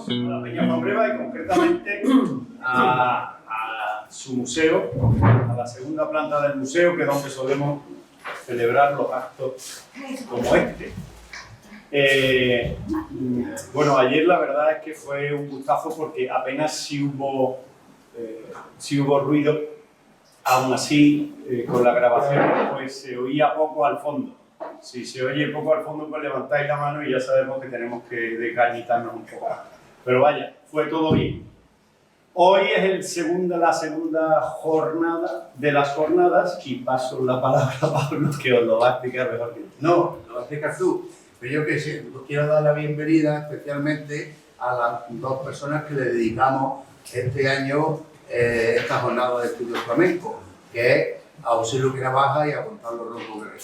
A la Peña Juan Breva y concretamente a su museo, a la segunda planta del museo, que es donde solemos celebrar los actos como este. Bueno, ayer la verdad es que fue un gustazo porque apenas sí hubo ruido, aún así con la grabación pues se oía poco al fondo. Si se oye poco al fondo, pues levantáis la mano y ya sabemos que tenemos que decañitarnos un poco. Pero vaya, fue todo bien. Hoy es la segunda jornada de las jornadas y paso la palabra a Pablo, que os lo va a explicar mejor que yo. No, lo vas a explicar tú. Pero yo que sí, quiero dar la bienvenida especialmente a las dos personas que le dedicamos este año esta jornada de estudios flamenco, que es a José Luque Navaja y a Gonzalo Rojo Guerrero.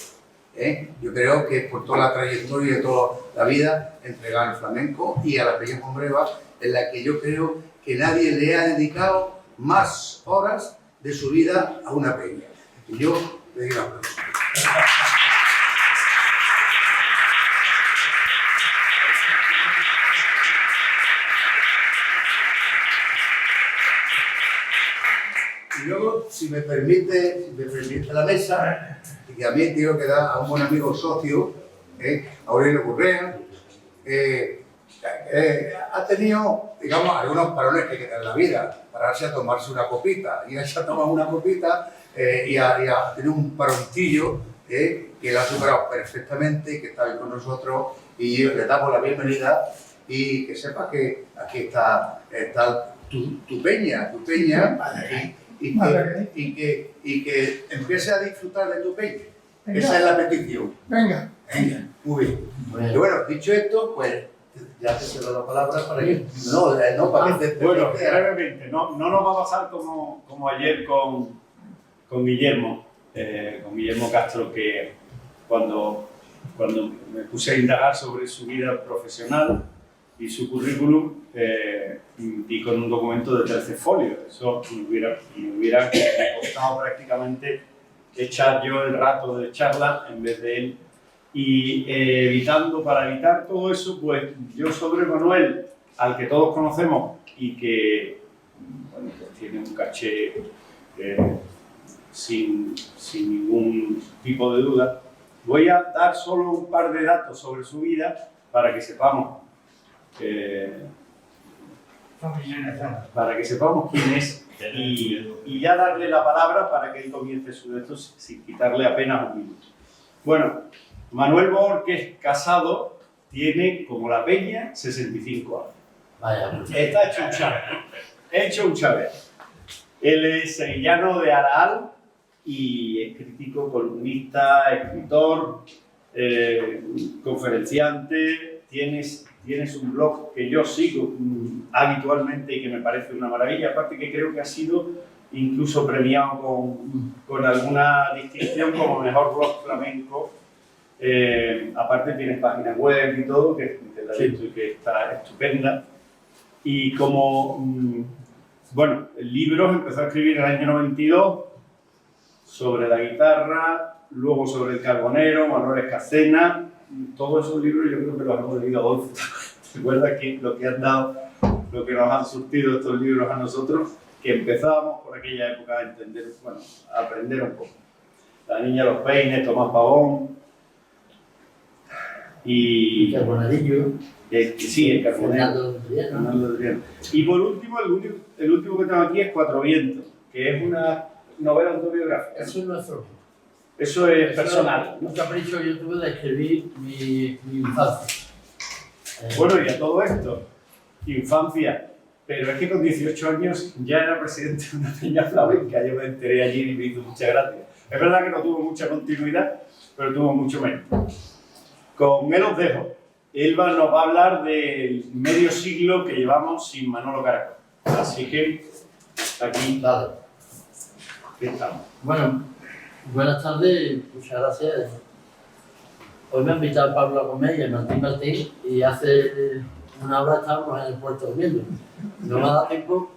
Yo creo que por toda la trayectoria de toda la vida entregada al flamenco y a la Peña Juan Breva, en la que yo creo que nadie le ha dedicado más horas de su vida a una peña. Y yo le digo aplausos. Y luego, si me permite la mesa, y que a mí tengo que dar a un buen amigo socio, Aurelio Correa, ha tenido, digamos, algunos parones que quedan en la vida, pararse a tomarse una copita, y él se ha tomado una copita y ha tenido un paroncillo que lo ha superado perfectamente, que está hoy con nosotros, y le damos la bienvenida y que sepa que aquí está tu peña, y que empiece a disfrutar de tu peña. Venga. Esa es la petición. Venga. Muy bien. Y bueno, dicho esto, pues ya te cedo la palabra para que... No, para que te... Bueno, brevemente, no nos va a pasar como ayer con Guillermo Castro, que cuando me puse a indagar sobre su vida profesional y su currículum, y con un documento de 13 folios. Eso me hubiera costado prácticamente echar yo el rato de charla en vez de él. Y para evitar todo eso, pues yo sobre Manuel, al que todos conocemos y que bueno, pues tiene un caché sin ningún tipo de duda, voy a dar solo un par de datos sobre su vida para que sepamos quién es y ya darle la palabra para que él comience su texto sin quitarle apenas un minuto. Bueno, Manuel Borges Casado tiene, como la peña, 65 años. Vaya. Está hecho un chavero. Él es sevillano de Araal y es crítico, columnista, escritor, conferenciante. Tienes un blog que yo sigo habitualmente y que me parece una maravilla, aparte que creo que ha sido incluso premiado con alguna distinción como mejor blog flamenco. Aparte tienes página web y todo, que la he visto y que está estupenda. Y bueno, el libro empezó a escribir en el año 92 sobre la guitarra, luego sobre el carbonero, Manuel Escacena. Todos esos libros yo creo que los hemos leído a Adolfo. ¿Recuerdas lo que nos han surtido estos libros a nosotros? Que empezábamos por aquella época a entender, bueno, a aprender un poco. La niña de los peines, Tomás Pavón. Y Carbonadillo. Sí, el carbonero. Fernando Adriano. Y por último, el último que tengo aquí es Cuatro Vientos, que es una novela autobiográfica. Eso es nuestro. Eso es personal, ¿no? Un capricho que yo tuve de escribir mi infancia. Bueno, y a todo esto, infancia, pero es que con 18 años ya era presidente de una peña flamenca. Yo me enteré allí y me hizo mucha gracia. Es verdad que no tuvo mucha continuidad, pero tuvo mucho mérito. Con Me los dejo. Elba nos va a hablar del medio siglo que llevamos sin Manolo Caracol. Así que, aquí Vale. estamos. Bueno, buenas tardes, muchas gracias. Hoy me ha invitado Pablo a comer y a Martín, y hace una hora estábamos en el puerto durmiendo. No me ha dado tiempo,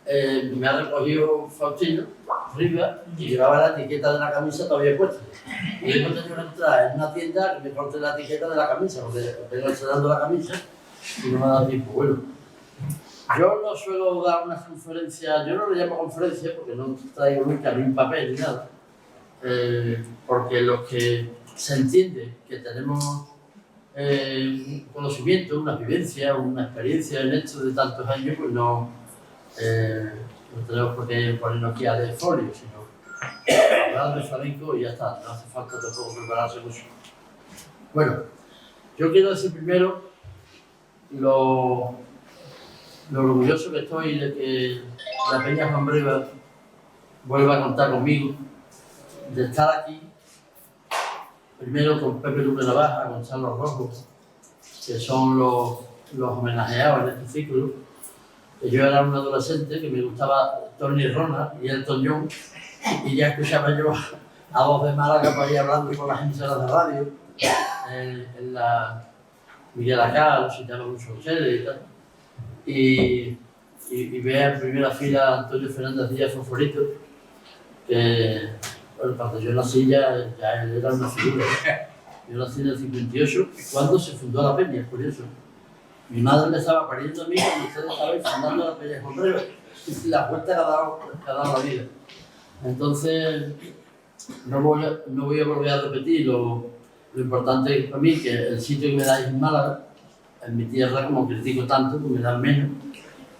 me ha recogido Faustino Rivas y llevaba la etiqueta de la camisa todavía puesta. Y hemos tenido que entrar en una tienda que me corte la etiqueta de la camisa, porque vengo estrenando la camisa y no me ha dado tiempo. Bueno, yo no suelo dar una conferencia, yo no le llamo conferencia porque no traigo nunca ni un papel ni nada, porque los que se entiende que tenemos un conocimiento, una vivencia, una experiencia en esto de tantos años, pues no tenemos por qué ponernos aquí a leer folios, sino hablar de flamenco y ya está, no hace falta tampoco prepararse mucho. Bueno, yo quiero decir primero lo orgulloso que estoy de que la Peña Juan Breva vuelva a contar conmigo, de estar aquí, primero con Pepe Luque Navaja, Gonzalo Rojo, que son los homenajeados en este ciclo. Yo era un adolescente que me gustaba Tony Rona y Elton John, y ya escuchaba yo a voz de Málaga para ir hablando con las emisoras de radio, en la Miguel Acá, los citaba mucho ustedes y tal. Y vea en primera fila a Antonio Fernández Díaz Fosforito, que bueno, cuando yo nací ya él era una figura. Yo nací en el 58, cuando se fundó la Peña, es curioso. Mi madre me estaba pariendo a mí cuando ustedes estaban fundando la Peña Juan Breva. La vuelta que ha dado la vida. Entonces, no voy a volver a repetir lo importante para mí, que el sitio que me dais en Málaga, en mi tierra, como critico tanto, pues me dan menos.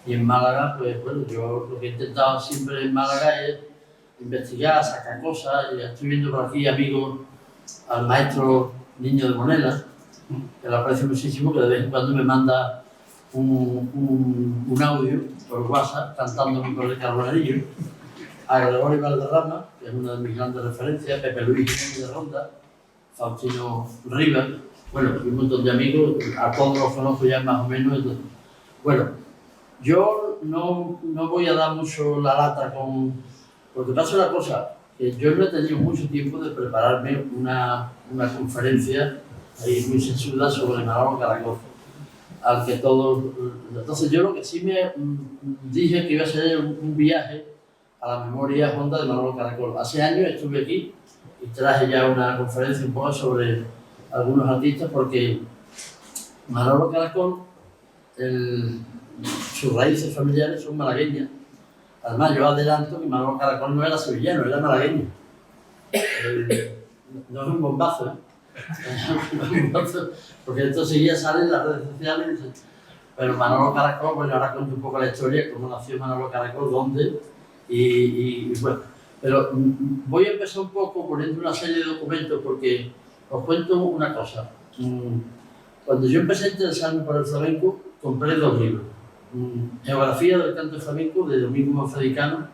Y en Málaga, pues bueno, yo lo que he intentado siempre en Málaga es investigar, sacar cosas. Y estoy viendo por aquí amigos al maestro Niño de Monela, que lo aprecio muchísimo, que de vez en cuando me manda un audio por WhatsApp cantándome por el Carbonerillo, a Gregorio Valderrama, que es una de mis grandes referencias, Pepe Luis Jiménez de Ronda, Faustino Rivas, bueno, y un montón de amigos, a todos los conozco ya más o menos. Entonces, bueno, yo no voy a dar mucho la lata porque pasa una cosa, que yo no he tenido mucho tiempo de prepararme una conferencia ahí muy sesuda sobre Manolo Caracol, al que todos... Entonces yo lo que sí me dije que iba a ser un viaje a la memoria honda de Manolo Caracol. Hace años estuve aquí y traje ya una conferencia un poco sobre algunos artistas, porque Manolo Caracol, sus raíces familiares son malagueñas. Además, yo adelanto que Manolo Caracol no era sevillano, era malagueño. No es un bombazo, ¿eh? Porque esto seguía sale en las redes sociales. Pero Manolo Caracol, bueno, ahora cuento un poco la historia, cómo nació Manolo Caracol, dónde, y bueno. Pero voy a empezar un poco poniendo una serie de documentos, porque os cuento una cosa. Cuando yo empecé a interesarme por el flamenco, compré 2 libros. Geografía del canto flamenco de Domingo Manfredicano,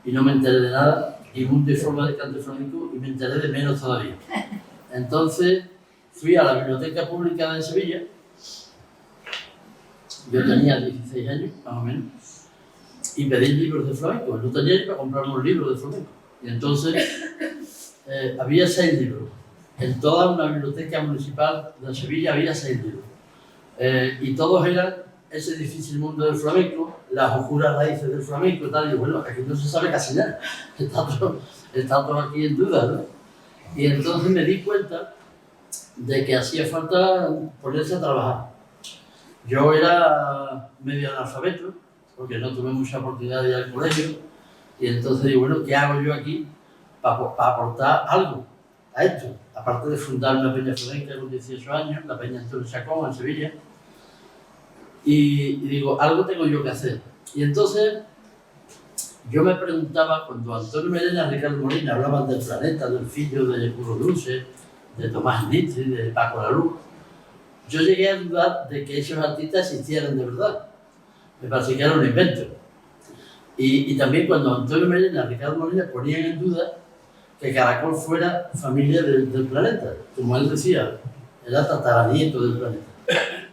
y no me enteré de nada, y Mundo y Forma del canto flamenco, y me enteré de menos todavía. Entonces fui a la Biblioteca Pública de Sevilla, yo tenía 16 años, más o menos, y pedí libros de flamenco. No tenía ni para comprarme un libro de flamenco. Y entonces había 6 libros. En toda una biblioteca municipal de Sevilla había 6 libros. Y todos eran ese difícil mundo del flamenco, las oscuras raíces del flamenco y tal. Y bueno, aquí no se sabe casi nada. Está todo aquí en duda, ¿no? Y entonces me di cuenta de que hacía falta ponerse a trabajar. Yo era medio analfabeto, porque no tuve mucha oportunidad de ir al colegio, y entonces digo, bueno, ¿qué hago yo aquí para aportar algo a esto? Aparte de fundar una peña flamenca con 18 años, la Peña Antonio Chacón en Sevilla, y digo, algo tengo yo que hacer. Y entonces yo me preguntaba, cuando Antonio Melena y Ricardo Molina hablaban del Planeta, del Fillo, de Curro Dulce, de Tomás Nitri, de Paco Laluz, yo llegué a dudar de que esos artistas existieran de verdad. Me parecía que era un invento. Y también cuando Antonio Melena y Ricardo Molina ponían en duda que Caracol fuera familia del planeta. Como él decía, era tataranieto del planeta.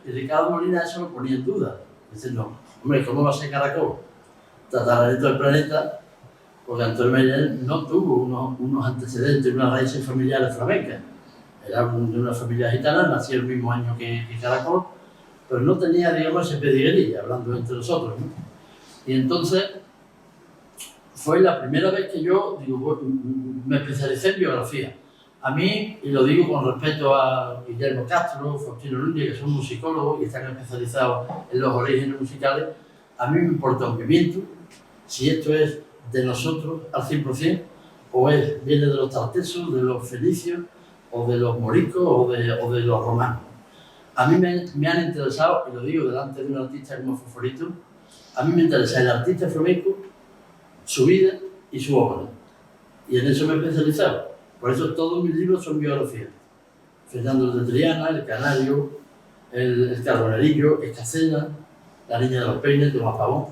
y Ricardo Molina eso lo ponía en duda. Dice, no, hombre, ¿cómo va a ser Caracol? Tataraneto del planeta, porque Antonio Meyer no tuvo unos antecedentes, unas raíces familiares flamencas. Era de una familia gitana, nació el mismo año que Caracol, pero no tenía, digamos, ese pedigrí, hablando entre nosotros, ¿no? Y entonces fue la primera vez que yo me especialicé en biografía. A mí, y lo digo con respeto a Guillermo Castro, Faustino Núñez, que son musicólogos y están especializados en los orígenes musicales, a mí me importa un pimiento si esto es de nosotros al 100% o viene de los tartesos, de los fenicios, o de los moriscos o de los romanos. A mí me han interesado, y lo digo delante de un artista como Fosforito, a mí me interesa el artista flamenco, su vida y su obra. Y en eso me he especializado. Por eso todos mis libros son biografías. Fernando de Triana, El Canario, el Carbonerillo, Escacena, La Niña de los Peines, Tomás Pavón.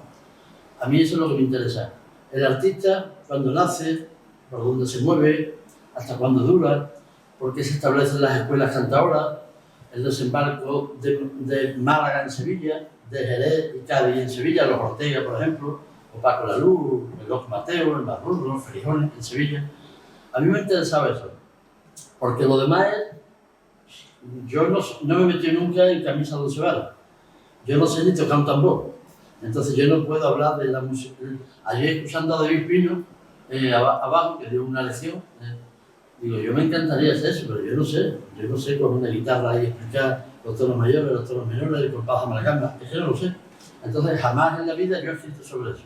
A mí eso es lo que me interesa. El artista, cuando nace, por dónde se mueve, hasta cuándo dura, por qué se establecen las escuelas cantaoras, el desembarco de Málaga en Sevilla, de Jerez y Cádiz en Sevilla, los Ortega, por ejemplo, o Paco Laluz, el Los Mateo, el Marrullo, los Frijones en Sevilla. A mí me interesaba eso, porque lo demás es, yo no me metí nunca en camisa de 11 varas. Yo no sé ni tocar un tambor, entonces yo no puedo hablar de la música. Ayer escuchando a David Pino, abajo, que dio una lección, digo, yo me encantaría hacer eso, pero yo no sé con una guitarra y explicar los tonos mayores, los tonos menores, el compás de amalgama, es que no lo sé. Entonces jamás en la vida yo he escrito sobre eso.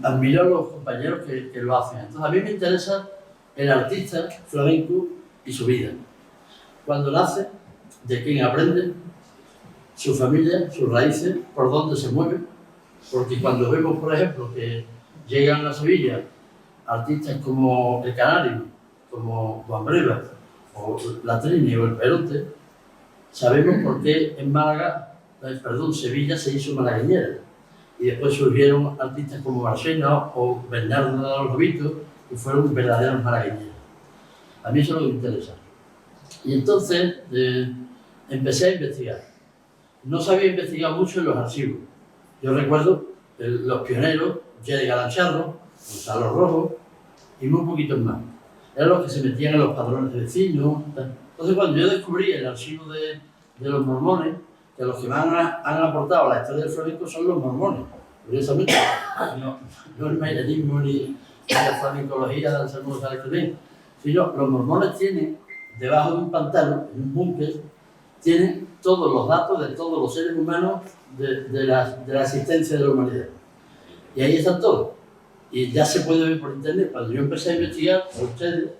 Admiro a los compañeros que lo hacen. Entonces a mí me interesa el artista flamenco y su vida. Cuando nace, de quién aprende, su familia, sus raíces, por dónde se mueve. Porque cuando vemos, por ejemplo, que llegan a Sevilla artistas como El Canario, como Juan Breva, o La Trini o El Perote, sabemos por qué en Sevilla se hizo malagueñera. Y después surgieron artistas como Marcena o Bernardo de los Lobitos, que fueron verdaderos malagueñeros. A mí eso es lo que me interesa. Y entonces empecé a investigar. No sabía investigar mucho en los archivos. Yo recuerdo los pioneros, Jerry Galancharro, Gonzalo Rojo y muy poquitos más. Eran los que se metían en los padrones de vecinos. Entonces, cuando yo descubrí el archivo de los mormones, que los que más han aportado a la historia del flamenco son los mormones, curiosamente, no el mairenismo ni la flamencología del Salmo Salacremén, sino los mormones tienen, debajo de un pantano, en un búnker, tienen todos los datos de todos los seres humanos de la existencia de la humanidad. Y ahí están todos. Y ya se puede ver por internet. Cuando yo empecé a investigar, por ustedes,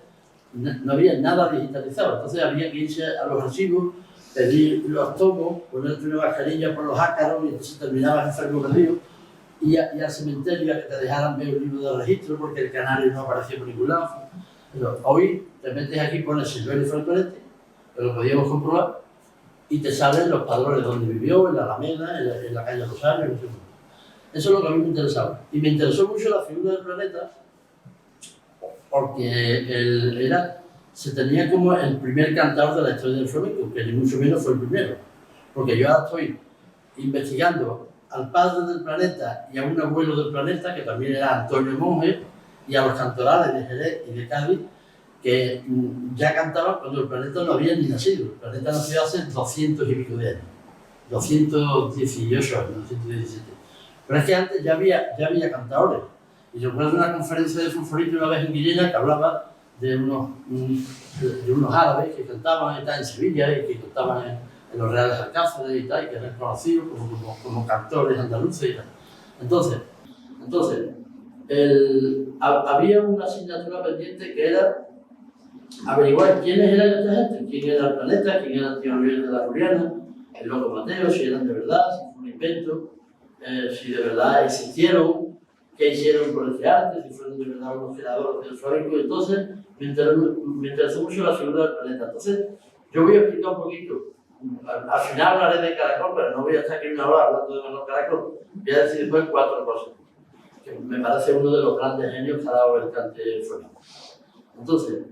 no había nada digitalizado. Entonces había que irse a los archivos, pedir los tomos, ponerte una mascarilla por los ácaros y entonces terminabas enfermo perdido. Y al cementerio a que te dejaran ver un libro de registro porque el canario no aparecía por ningún lado. Pero hoy te metes aquí, pones Silverio Francoletti, que lo podíamos comprobar, y te salen los padrones donde vivió, en la Alameda, en la calle Rosario, no sé cómo. Eso es lo que a mí me interesaba. Y me interesó mucho la figura del planeta porque se tenía como el primer cantador de la historia del flamenco, que ni mucho menos fue el primero. Porque yo ahora estoy investigando al padre del planeta y a un abuelo del planeta, que también era Antonio Monge, y a los cantorales de Jerez y de Cádiz, que ya cantaban cuando el planeta no había ni nacido. El planeta nació hace 200 y pico de años. 218 años, 217. Pero es que antes ya había cantadores. Y yo recuerdo una conferencia de Fosforito una vez en Guillena que hablaba de unos árabes que cantaban en Sevilla y que cantaban en los Reales Alcázares y tal, y que eran conocidos como cantores andaluces y tal. Entonces había una asignatura pendiente que era averiguar quiénes eran esta gente, quién era el planeta, quién era el tío Miguel de la Juliana, el loco Mateo, si eran de verdad, si fue un invento, si de verdad existieron, qué hicieron con ese arte, si fueron de verdad unos creadores del flamenco. Entonces me interesó mucho la figura del planeta. Entonces yo voy a explicar un poquito. Al final hablaré de Caracol, pero no voy a estar aquí una hora hablando de Manuel Caracol. Voy a decir después 4 cosas, que me parece uno de los grandes genios que ha dado el cante flamenco. Entonces,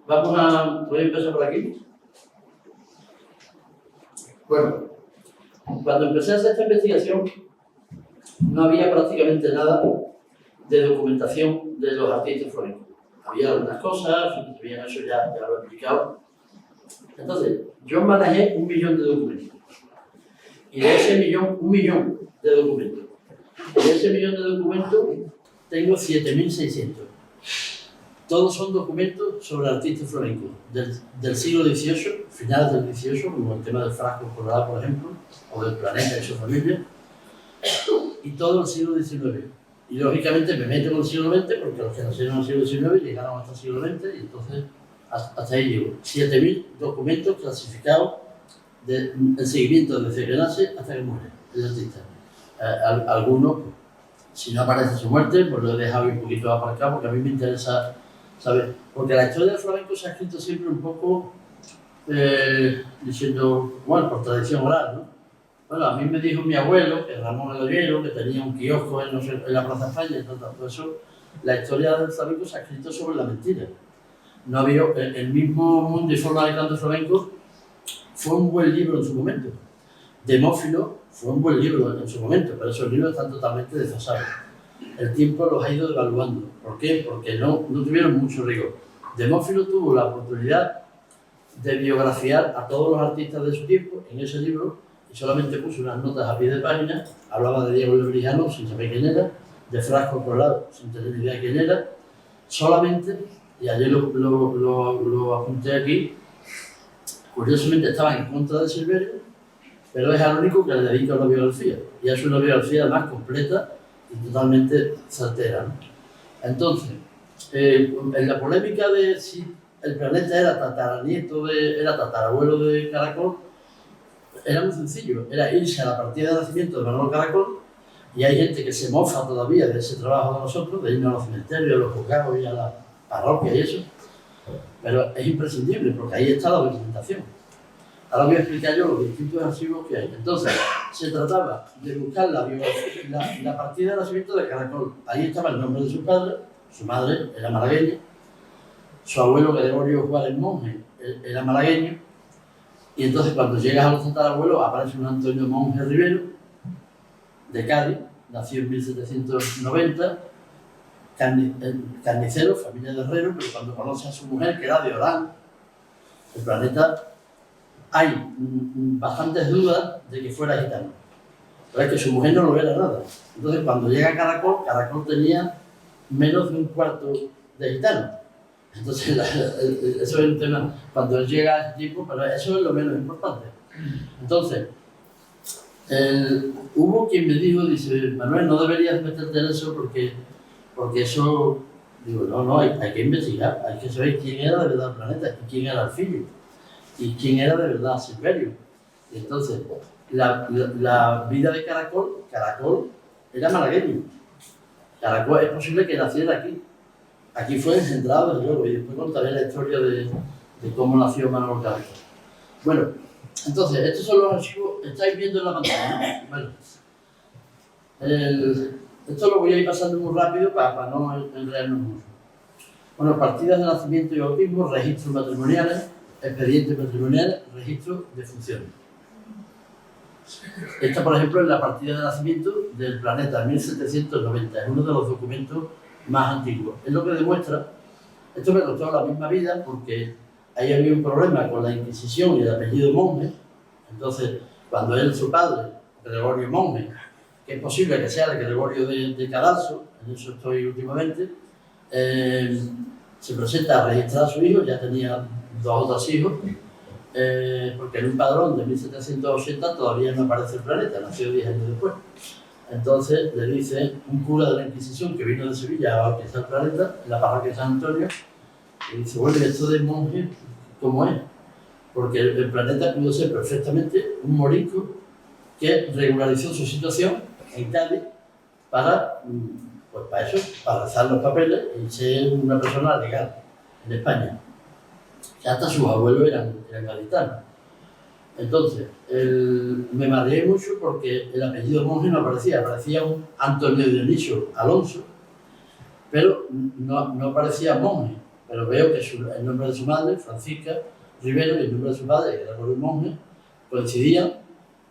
voy a empezar por aquí. Bueno, cuando empecé a hacer esta investigación, no había prácticamente nada de documentación de los artistas flamencos. Había algunas cosas, bien, eso ya lo he explicado. Entonces, yo manejé 1 millón de documentos. Y de ese millón, 1 millón de documentos. Y de ese millón de documentos, tengo 7.600. Todos son documentos sobre artistas flamencos del siglo XVIII, finales del XVIII, como el tema del frasco colorado, por ejemplo, o del planeta y su familia, y todo el siglo XIX. Y lógicamente me meto con el siglo XX, porque los que nacieron en el siglo XIX llegaron hasta el siglo XX, y entonces hasta ahí llego. 7.000 documentos clasificados del seguimiento desde que nace hasta que muere el artista. Algunos, si no aparece su muerte, pues lo he dejado un poquito aparcado, porque a mí me interesa saber. Porque la historia del flamenco se ha escrito siempre un poco diciendo, bueno, por tradición oral, ¿no? Bueno, a mí me dijo mi abuelo, que Ramón el Ollero, que tenía un kiosco en la Plaza España, y todo eso, la historia del flamenco se ha escrito sobre la mentira. No había, el mismo Mundo y Forma de Canto Flamenco fue un buen libro en su momento. Demófilo fue un buen libro en su momento, pero esos libros están totalmente desfasados. El tiempo los ha ido devaluando. ¿Por qué? Porque no tuvieron mucho rigor. Demófilo tuvo la oportunidad de biografiar a todos los artistas de su tiempo en ese libro, y solamente puso unas notas a pie de página. Hablaba de Diego Lebrijano sin saber quién era, de Frasco Colado sin tener ni idea quién era, solamente, y ayer lo apunté aquí, curiosamente estaba en contra de Silverio, pero es al único que le dedica una biografía, y es una biografía más completa y totalmente certera, ¿no? Entonces, en la polémica de si el planeta era tatarabuelo de Caracol, era muy sencillo, era irse a la partida de nacimiento de Manuel Caracol, y hay gente que se mofa todavía de ese trabajo de nosotros, de irnos a los cementerios, a los juzgados y a la parroquia y eso, pero es imprescindible porque ahí está la documentación. Ahora voy a explicar yo los distintos archivos que hay. Entonces, se trataba de buscar la partida de nacimiento de Caracol. Ahí estaba el nombre de su padre, su madre era malagueña, su abuelo Gregorio Juárez Monge era malagueño, y entonces cuando llegas a los tatarabuelos aparece un Antonio Monge Rivero, de Cádiz, nació en 1790, carnicero, familia de herrero, pero cuando conoce a su mujer, que era de Orán, el planeta, hay bastantes dudas de que fuera gitano. Pero es que su mujer no lo era nada. Entonces cuando llega a Caracol, Caracol tenía menos de un cuarto de gitano. Entonces eso es un tema, cuando él llega a ese tipo, pero eso es lo menos importante. Entonces, hubo quien me dijo, dice, Manuel, no deberías meterte en eso porque eso, digo, no, hay que investigar, hay que saber quién era de verdad el planeta y quién era el filho y quién era de verdad Silverio. Y entonces, la vida de Caracol era malagueño. Caracol es posible que naciera aquí. Aquí fue engendrado, desde luego, y después contaré la historia de cómo nació Manuel Caracol. Bueno, entonces, estos son los archivos, estáis viendo en la pantalla, ¿no? Bueno, esto lo voy a ir pasando muy rápido para no enredarnos mucho. Bueno, partidas de nacimiento y bautismo, registros matrimoniales, expedientes matrimoniales, registros de funciones. Esta, por ejemplo, es la partida de nacimiento del planeta 1790, es uno de los documentos más antiguos. Es lo que demuestra, esto me costó la misma vida porque ahí había un problema con la Inquisición y el apellido Monge. Entonces, cuando él, su padre, Gregorio Monge, que es posible que sea el Gregorio de Cadalso, en eso estoy últimamente, se presenta a registrar a su hijo, ya tenía 2 otros hijos, porque en un padrón de 1780 todavía no aparece el planeta, nació 10 años después. Entonces le dice un cura de la Inquisición que vino de Sevilla a bautizar el planeta, en la parroquia de San Antonio, y dice, bueno, esto de Monge, ¿cómo es? Porque el planeta pudo ser perfectamente un morisco que regularizó su situación en Cádiz para eso, para rezar los papeles y ser una persona legal en España. Que hasta sus abuelos eran gaditanos. Entonces, me mareé mucho porque el apellido Monge no aparecía un Antonio Dionisio Alonso, pero no aparecía Monge. Pero veo que el nombre de su madre, Francisca Rivero, y el nombre de su padre, Gregorio Monge, coincidían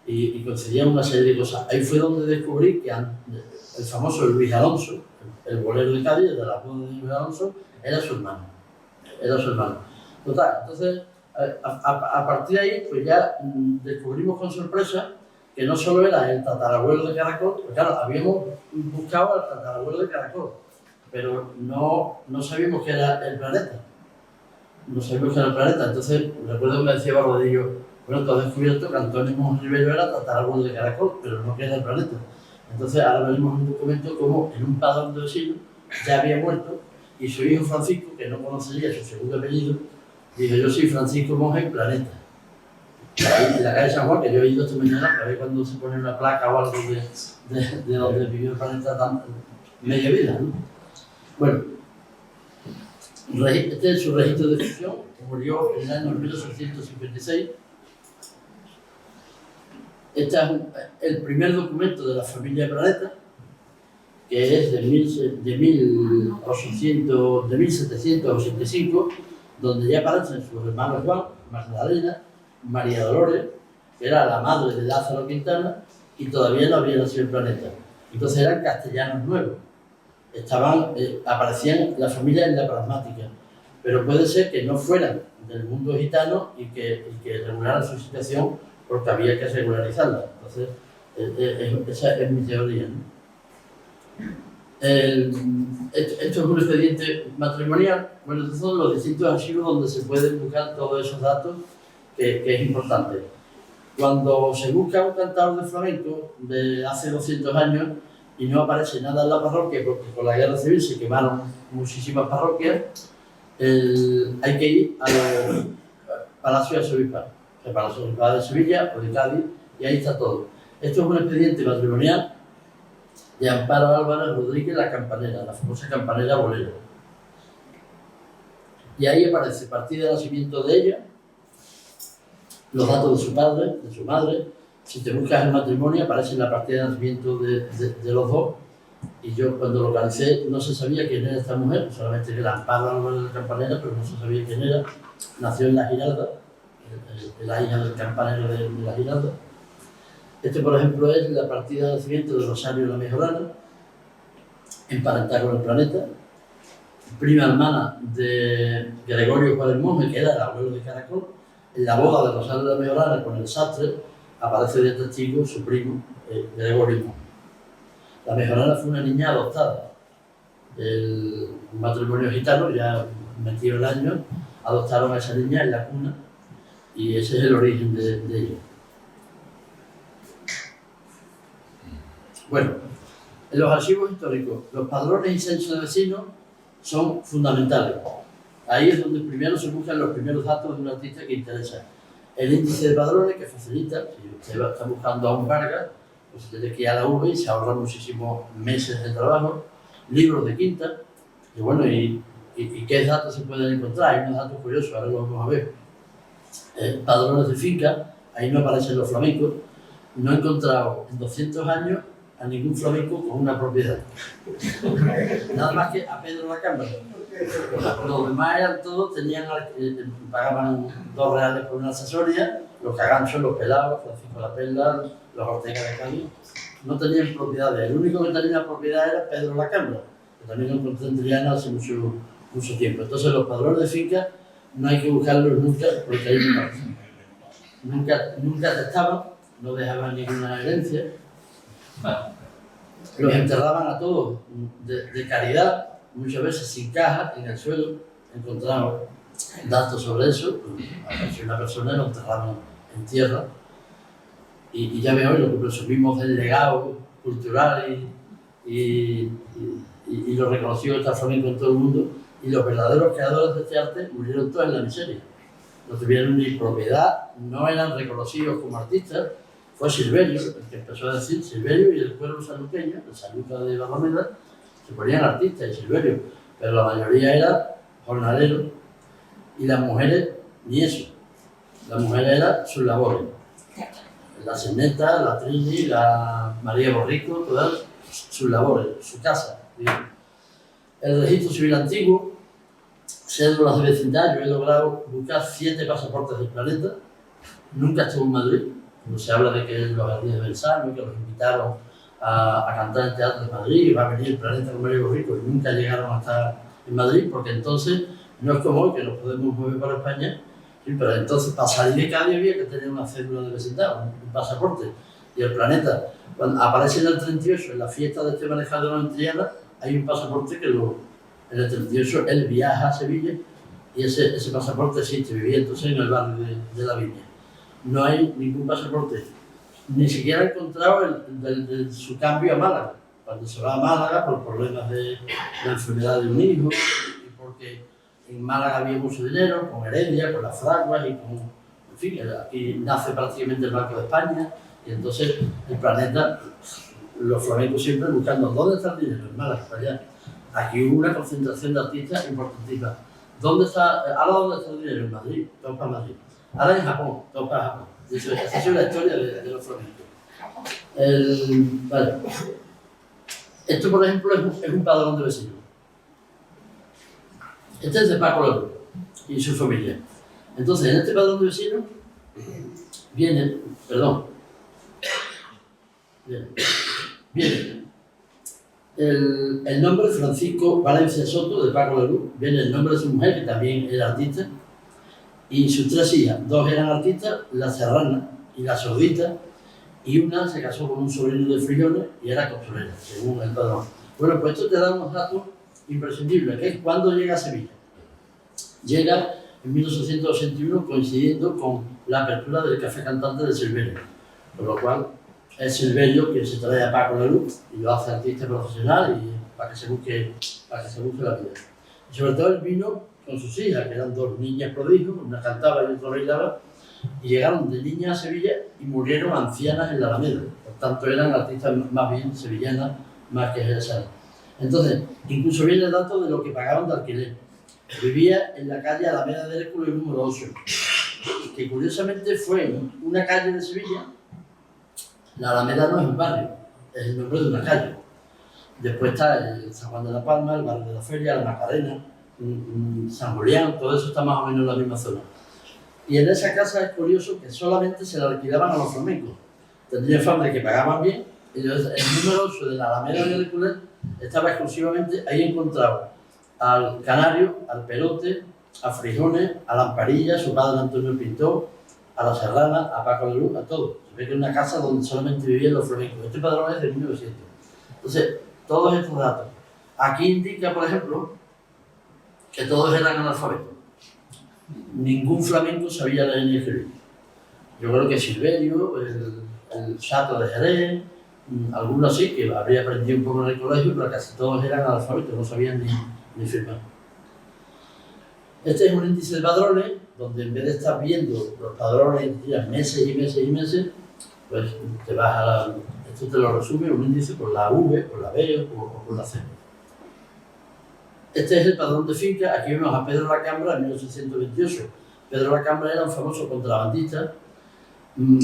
y coincidían una serie de cosas. Ahí fue donde descubrí que el famoso Luis Alonso, el bolero de Cádiz, de la boda de Luis Alonso, era su hermano. Era su hermano. Total, entonces, a partir de ahí, pues ya descubrimos con sorpresa que no solo era el tatarabuelo de Caracol, pues claro, habíamos buscado al tatarabuelo de Caracol, pero no sabíamos que era el planeta. No sabíamos que era el planeta. Entonces, recuerdo que me decía Barbadillo, bueno, tú has descubierto que Antonio Monge Ribero era tatarabuelo de Caracol, pero no que era el planeta. Entonces, ahora vemos un documento como en un padrón de vecino ya había muerto y su hijo Francisco, que no conocería su segundo apellido, dijo: yo soy Francisco Monge Planeta. En la calle San Juan, que yo he ido esta mañana para ver cuando se pone una placa o algo de donde vivió el planeta tan media vida, ¿no? Bueno, este es su registro de ficción, murió en el año 1856. Este es el primer documento de la familia Planeta, que es de 1785, donde ya aparecen sus hermanos Juan, Magdalena, María Dolores, que era la madre de Lázaro Quintana, y todavía no había nacido el Planeta. Entonces eran castellanos nuevos. Aparecían la familia en la pragmática, pero puede ser que no fueran del mundo gitano y que regularan su situación porque había que regularizarla. Entonces, esa es mi teoría, ¿no? Esto es un expediente matrimonial. Bueno, estos son los distintos archivos donde se pueden buscar todos esos datos, que es importante. Cuando se busca un cantador de flamenco de hace 200 años y no aparece nada en la parroquia, porque con la guerra civil se quemaron muchísimas parroquias, hay que ir a los palacios arzobispales, el Palacio Arzobispal de Sevilla o de Cádiz, y ahí está todo. Esto es un expediente matrimonial de Amparo Álvarez Rodríguez, la campanera, la famosa campanera bolera. Y ahí aparece partida de nacimiento de ella, los datos de su padre, de su madre. Si te buscas el matrimonio, aparece la partida de nacimiento de los dos. Y yo, cuando localicé, no se sabía quién era esta mujer, solamente que era Amparo Álvarez de la campanera, pero no se sabía quién era. Nació en La Giralda, la hija del campanero de La Giralda. Este, por ejemplo, es la partida de nacimiento de Rosario la Mejorana, emparentada con el Planeta, prima hermana de Gregorio Juárez Monge, que era el abuelo de Caracol. En la boda de Rosario la Mejorana con el sastre aparece de testigo su primo, Gregorio Monge. La Mejorana fue una niña adoptada. El matrimonio gitano, ya metido el año, adoptaron a esa niña en la cuna y ese es el origen de ella. Bueno, en los archivos históricos, los padrones y censos de vecinos son fundamentales. Ahí es donde primero se buscan los primeros datos de un artista que interesa. El índice de padrones, que facilita, si usted está buscando a un Vargas, pues se tiene que ir a la urbe y se ahorra muchísimos meses de trabajo. Libros de quinta, y bueno, ¿y qué datos se pueden encontrar? Hay unos datos curiosos, ahora lo vamos a ver. Padrones de finca, ahí no aparecen los flamencos. No he encontrado en 200 años a ningún flamenco con una propiedad. Nada más que a Pedro la Cámara. Los demás eran todos, pagaban 2 reales por una asesoría, los caganchos, los pelados, Francisco la Perla, los Ortega de Cádiz, no tenían propiedades. El único que tenía propiedad era Pedro la Cámara, que también lo encontré en Triana hace mucho tiempo. Entonces los padrones de finca no hay que buscarlos nunca, porque ahí no aparecen. Nunca testaban, no dejaban ninguna herencia. Los enterraban a todos de caridad, muchas veces sin caja, en el suelo. Encontramos datos sobre eso. Si una persona lo enterraban en tierra. Y ya veo lo que presumimos del legado cultural y lo reconocido que está flamenco en todo el mundo. Y los verdaderos creadores de este arte murieron todos en la miseria. No tuvieron ni propiedad, no eran reconocidos como artistas. Fue Silverio el que empezó a decir, Silverio y el pueblo saluqueño, el Saluca de Barrameda, se ponían artistas y Silverio, pero la mayoría era jornaleros y las mujeres ni eso. Las mujeres eran sus labores. La Ceneta, la Trini, la María Borrico, todas sus labores, su casa, digamos. El registro civil antiguo, cédulas de vecindario, he logrado buscar 7 pasaportes del Planeta, nunca estuvo en Madrid. Cuando se habla de que los jardines de Versalles, que los invitaron a cantar en Teatro de Madrid, va a venir el Planeta con Mario Rico, y nunca llegaron a estar en Madrid, porque entonces no es como hoy que nos podemos mover para España, sí, pero entonces para salir de Cádiz había que tener una cédula de vecindad, un pasaporte. Y el Planeta, cuando aparece en el 38, en la fiesta de Esteban Calderón en Triana, hay un pasaporte que en el 38 él viaja a Sevilla y ese pasaporte existe, vivía entonces en el barrio de La Viña. No hay ningún pasaporte, ni siquiera he encontrado su cambio a Málaga. Cuando se va a Málaga por problemas de la enfermedad de un hijo, y porque en Málaga había mucho dinero, con Heredia, con las fraguas y con... En fin, aquí nace prácticamente el Banco de España, y entonces el Planeta, los flamencos siempre buscando dónde está el dinero, en Málaga, para allá. Aquí hubo una concentración de artistas importantísima. ¿Dónde está el dinero? En Madrid, todos para Madrid. Ahora en Japón, todos para Japón. Esa es la historia de los flamencos. Vale. Esto, por ejemplo, es un padrón de vecinos. Este es de Paco Loro y su familia. Entonces, en este padrón de vecinos viene el nombre de Francisco Valencia Soto, de Paco Loro, viene el nombre de su mujer, que también era artista, y sus tres hijas, dos eran artistas, la Serrana y la Sordita, y una se casó con un sobrino de Frillones y era costurera, según el padrón. Bueno, pues esto te da unos datos imprescindibles, que es cuando llega a Sevilla. Llega en 1881 coincidiendo con la apertura del Café Cantante de Silverio, por lo cual es Silverio que se trae a Paco Leluz y lo hace artista profesional y para que se busque la vida. Y sobre todo él vino con sus hijas, que eran dos niñas prodigios, una cantaba y otra bailaba, y llegaron de niñas a Sevilla y murieron ancianas en la Alameda. Por tanto, eran artistas más bien sevillanas, más que jerezas. Entonces, incluso viene el dato de lo que pagaban de alquiler. Vivía en la calle Alameda de Hércules número 8, que curiosamente fue una calle de Sevilla. La Alameda no es un barrio, es el nombre de una calle. Después está el San Juan de la Palma, el barrio de la Feria, la Macarena, San Julián, todo eso está más o menos en la misma zona. Y en esa casa es curioso que solamente se la alquilaban a los flamencos. Tendría fama de que pagaban bien. Y el número 8 de la Alameda de Hércules estaba exclusivamente ahí encontrado al Canario, al Perote, a Frijones, a Lamparilla, su padre Antonio Pintor, a la Serrana, a Paco de Luz, a todos. Se ve que es una casa donde solamente vivían los flamencos. Este padrón es de 1900. Entonces, todos estos datos. Aquí indica, por ejemplo, que todos eran analfabetos. Ningún flamenco sabía leer ni escribir. Yo creo que Silverio, el Chato de Jerez, algunos sí, que habría aprendido un poco en el colegio, pero casi todos eran analfabetos, no sabían ni firmar. Este es un índice de padrones, donde en vez de estar viendo los padrones meses y meses y meses, pues te vas esto te lo resume un índice por la V, por la B o por la C. Este es el padrón de finca. Aquí vemos a Pedro Lacambra en 1828. Pedro Lacambra era un famoso contrabandista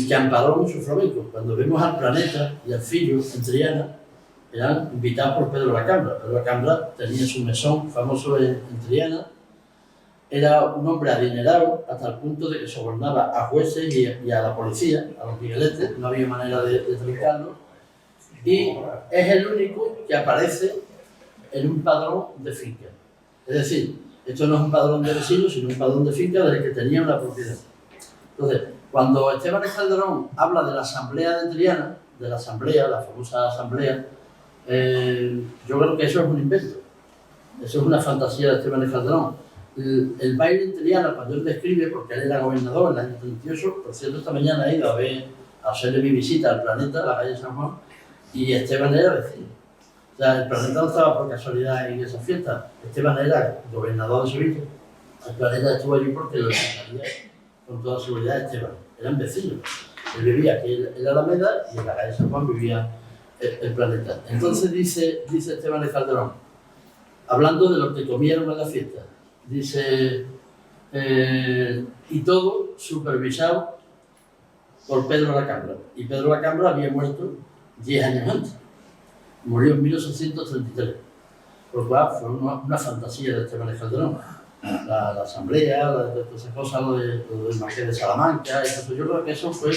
que amparó muchos flamencos. Cuando vemos al Planeta y al Fillo en Triana, eran invitados por Pedro Lacambra. Pedro Lacambra tenía su mesón famoso en Triana. Era un hombre adinerado hasta el punto de que sobornaba a jueces y a la policía, a los migueletes, no había manera de trincarlo. Y es el único que aparece en un padrón de finca. Es decir, esto no es un padrón de vecinos, sino un padrón de finca del que tenía una propiedad. Entonces, cuando Esteban Calderón habla de la asamblea de Triana, de la asamblea, la famosa asamblea, yo creo que eso es un invento. Eso es una fantasía de Esteban Calderón. El baile en Triana, cuando él describe, porque él era gobernador en el año 38, por cierto, esta mañana he ido a hacerle mi visita al Planeta, a la calle San Juan, y Esteban era vecino. O sea, el Planeta no estaba por casualidad en esa fiesta. Esteban era gobernador de Sevilla. El Planeta estuvo allí porque lo llamaría con toda seguridad Esteban. Eran vecinos. Él vivía aquí en la Alameda y en la calle San Juan vivía el Planeta. Entonces dice Esteban de Calderón, hablando de lo que comieron en la fiesta, dice, y todo supervisado por Pedro Lacambra. Y Pedro Lacambra había muerto 10 años antes. Murió en 1833. Por lo cual fue una fantasía de Esteban de Calderón. la asamblea, todas esas cosas, lo del Marqués de Salamanca, y eso. Yo creo que eso fue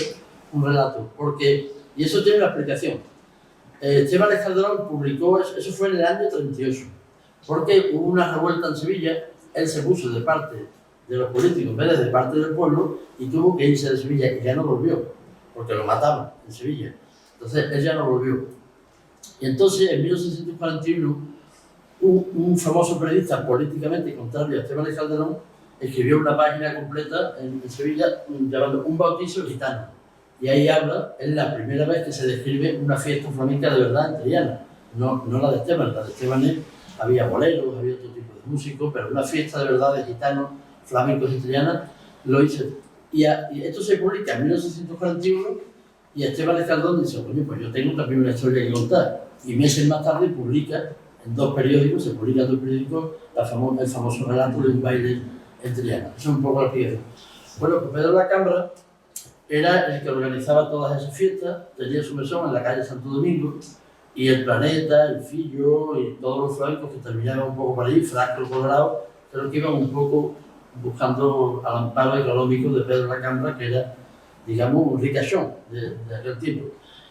un relato, porque, y eso tiene una explicación. Esteban Calderón publicó, eso fue en el año 38, porque hubo una revuelta en Sevilla, él se puso de parte de los políticos en vez de parte del pueblo y tuvo que irse de Sevilla y ya no volvió, porque lo mataban en Sevilla. Entonces él ya no volvió. Y entonces en 1641 un famoso periodista políticamente contrario a Esteban Calderón escribió una página completa en Sevilla llamando Un bautizo gitano. Y ahí habla, es la primera vez que se describe una fiesta flamenca de verdad en Triana. No la de Esteban, la de Esteban había boleros, había otro tipo de músicos, pero una fiesta de verdad de gitanos flamencos en Triana lo hice. Y esto se publica en 1641 y Esteban Calderón dice, oye, pues yo tengo también una historia que contar. Y meses más tarde publica en dos periódicos, se publica en dos periódicos el famoso relato de un baile en Triana. Eso es un poco la explicación. Bueno, pues Pedro Lacambra era el que organizaba todas esas fiestas, tenía su mesón en la calle Santo Domingo, y el Planeta, el Fillo y todos los flamencos que terminaban un poco por allí, Franco, Colorado, creo que iban un poco buscando al amparo económico de Pedro Lacambra, que era, digamos, un ricachón de aquel tiempo.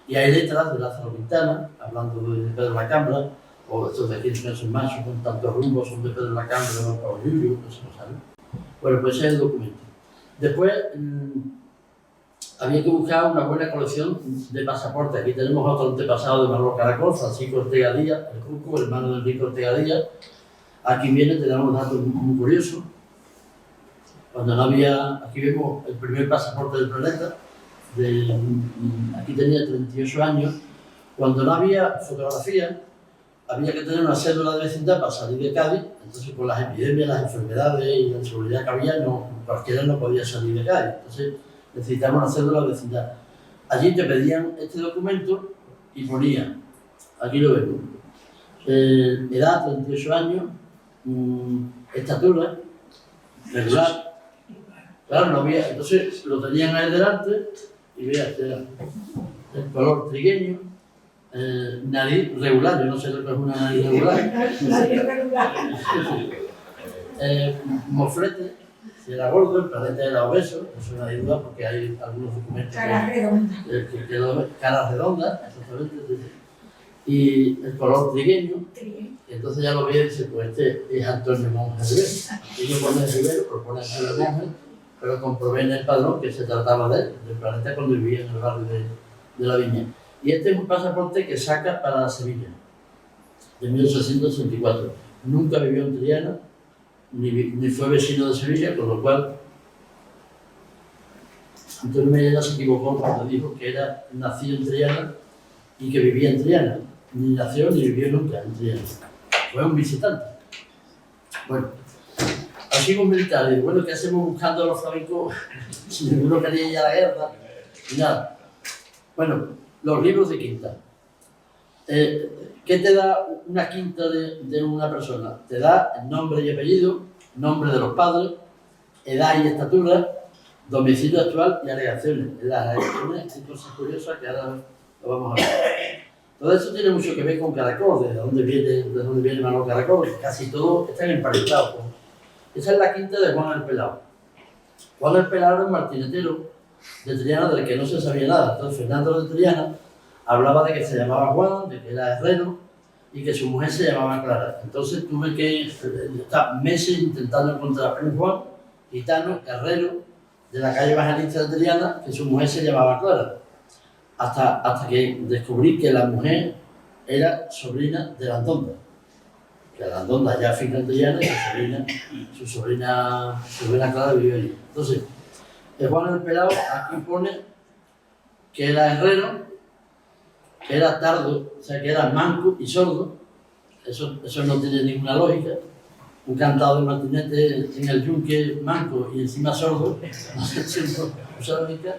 Y hay letras de Lázaro Quintana, hablando de Pedro Lacambra, o estos de aquí no son machos, con tantos rumbos, son de Pedro Lacambra, de Pablo Julio, no se lo saben. Bueno, pues ese es el documento. Después, había que buscar una buena colección de pasaportes. Aquí tenemos otro antepasado de Manolo Caracol, Francisco Ortega Díaz, el Cuco, hermano de Enrique Ortega Díaz. Aquí viene, te damos datos muy curiosos. Cuando no había, aquí vemos el primer pasaporte del Planeta, aquí tenía 38 años. Cuando no había fotografía, había que tener una cédula de vecindad para salir de Cádiz. Entonces, con las epidemias, las enfermedades y la inseguridad que había, cualquiera no podía salir de Cádiz. Entonces, necesitamos una cédula de vecindad. Allí te pedían este documento y ponía, aquí lo vemos, edad, 38 años, estatura, regular. Claro, no había, entonces lo tenían ahí delante y veas, el color trigueño, nariz regular, yo no sé lo que es una nariz regular. Moflete, si era gordo, el Planeta era obeso, eso no hay duda porque hay algunos documentos. Cara redonda. Cara redonda, exactamente. Y el color trigueño. Y entonces ya lo veía y dice, pues este es Antonio Monge Rivero. Y yo pone Rivero, propone Antonio Monge, pero comprobé en el padrón que se trataba de él, del Planeta cuando vivía en el barrio de La Viña. Y este es un pasaporte que saca para Sevilla, de 1864. Nunca vivió en Triana, ni fue vecino de Sevilla, con lo cual Antonio Mellera se equivocó cuando dijo que era nacido en Triana y que vivía en Triana. Ni nació ni vivió nunca en Triana. Fue un visitante. Bueno, archivos militares. Bueno, ¿qué hacemos buscando a los flamencos? Si ninguno quería ir a la guerra, y nada. Bueno, los libros de quinta. ¿Qué te da una quinta de una persona? Te da el nombre y apellido, nombre de los padres, edad y estatura, domicilio actual y alegaciones. En las alegaciones hay cosas curiosas que ahora lo vamos a ver. Todo eso tiene mucho que ver con Caracol, de dónde viene Manolo Caracol, casi todos están emparentados. Esa es la quinta de Juan el Pelao. Juan el Pelao era un martinetero de Triana del que no se sabía nada. Entonces Fernando de Triana hablaba de que se llamaba Juan, de que era herrero y que su mujer se llamaba Clara. Entonces tuve que estar meses intentando encontrar un Juan, gitano, herrero, de la calle Evangelista de Triana, que su mujer se llamaba Clara. Hasta que descubrí que la mujer era sobrina de la Andonda. Que la Andonda ya finca en Triana y su sobrina Clara vivió allí. Entonces, Juan el Pelao aquí pone que era herrero, que era tardo, o sea que era manco y sordo. Eso no tiene ninguna lógica. Un cantado de martinete en el yunque manco y encima sordo, no se lógica.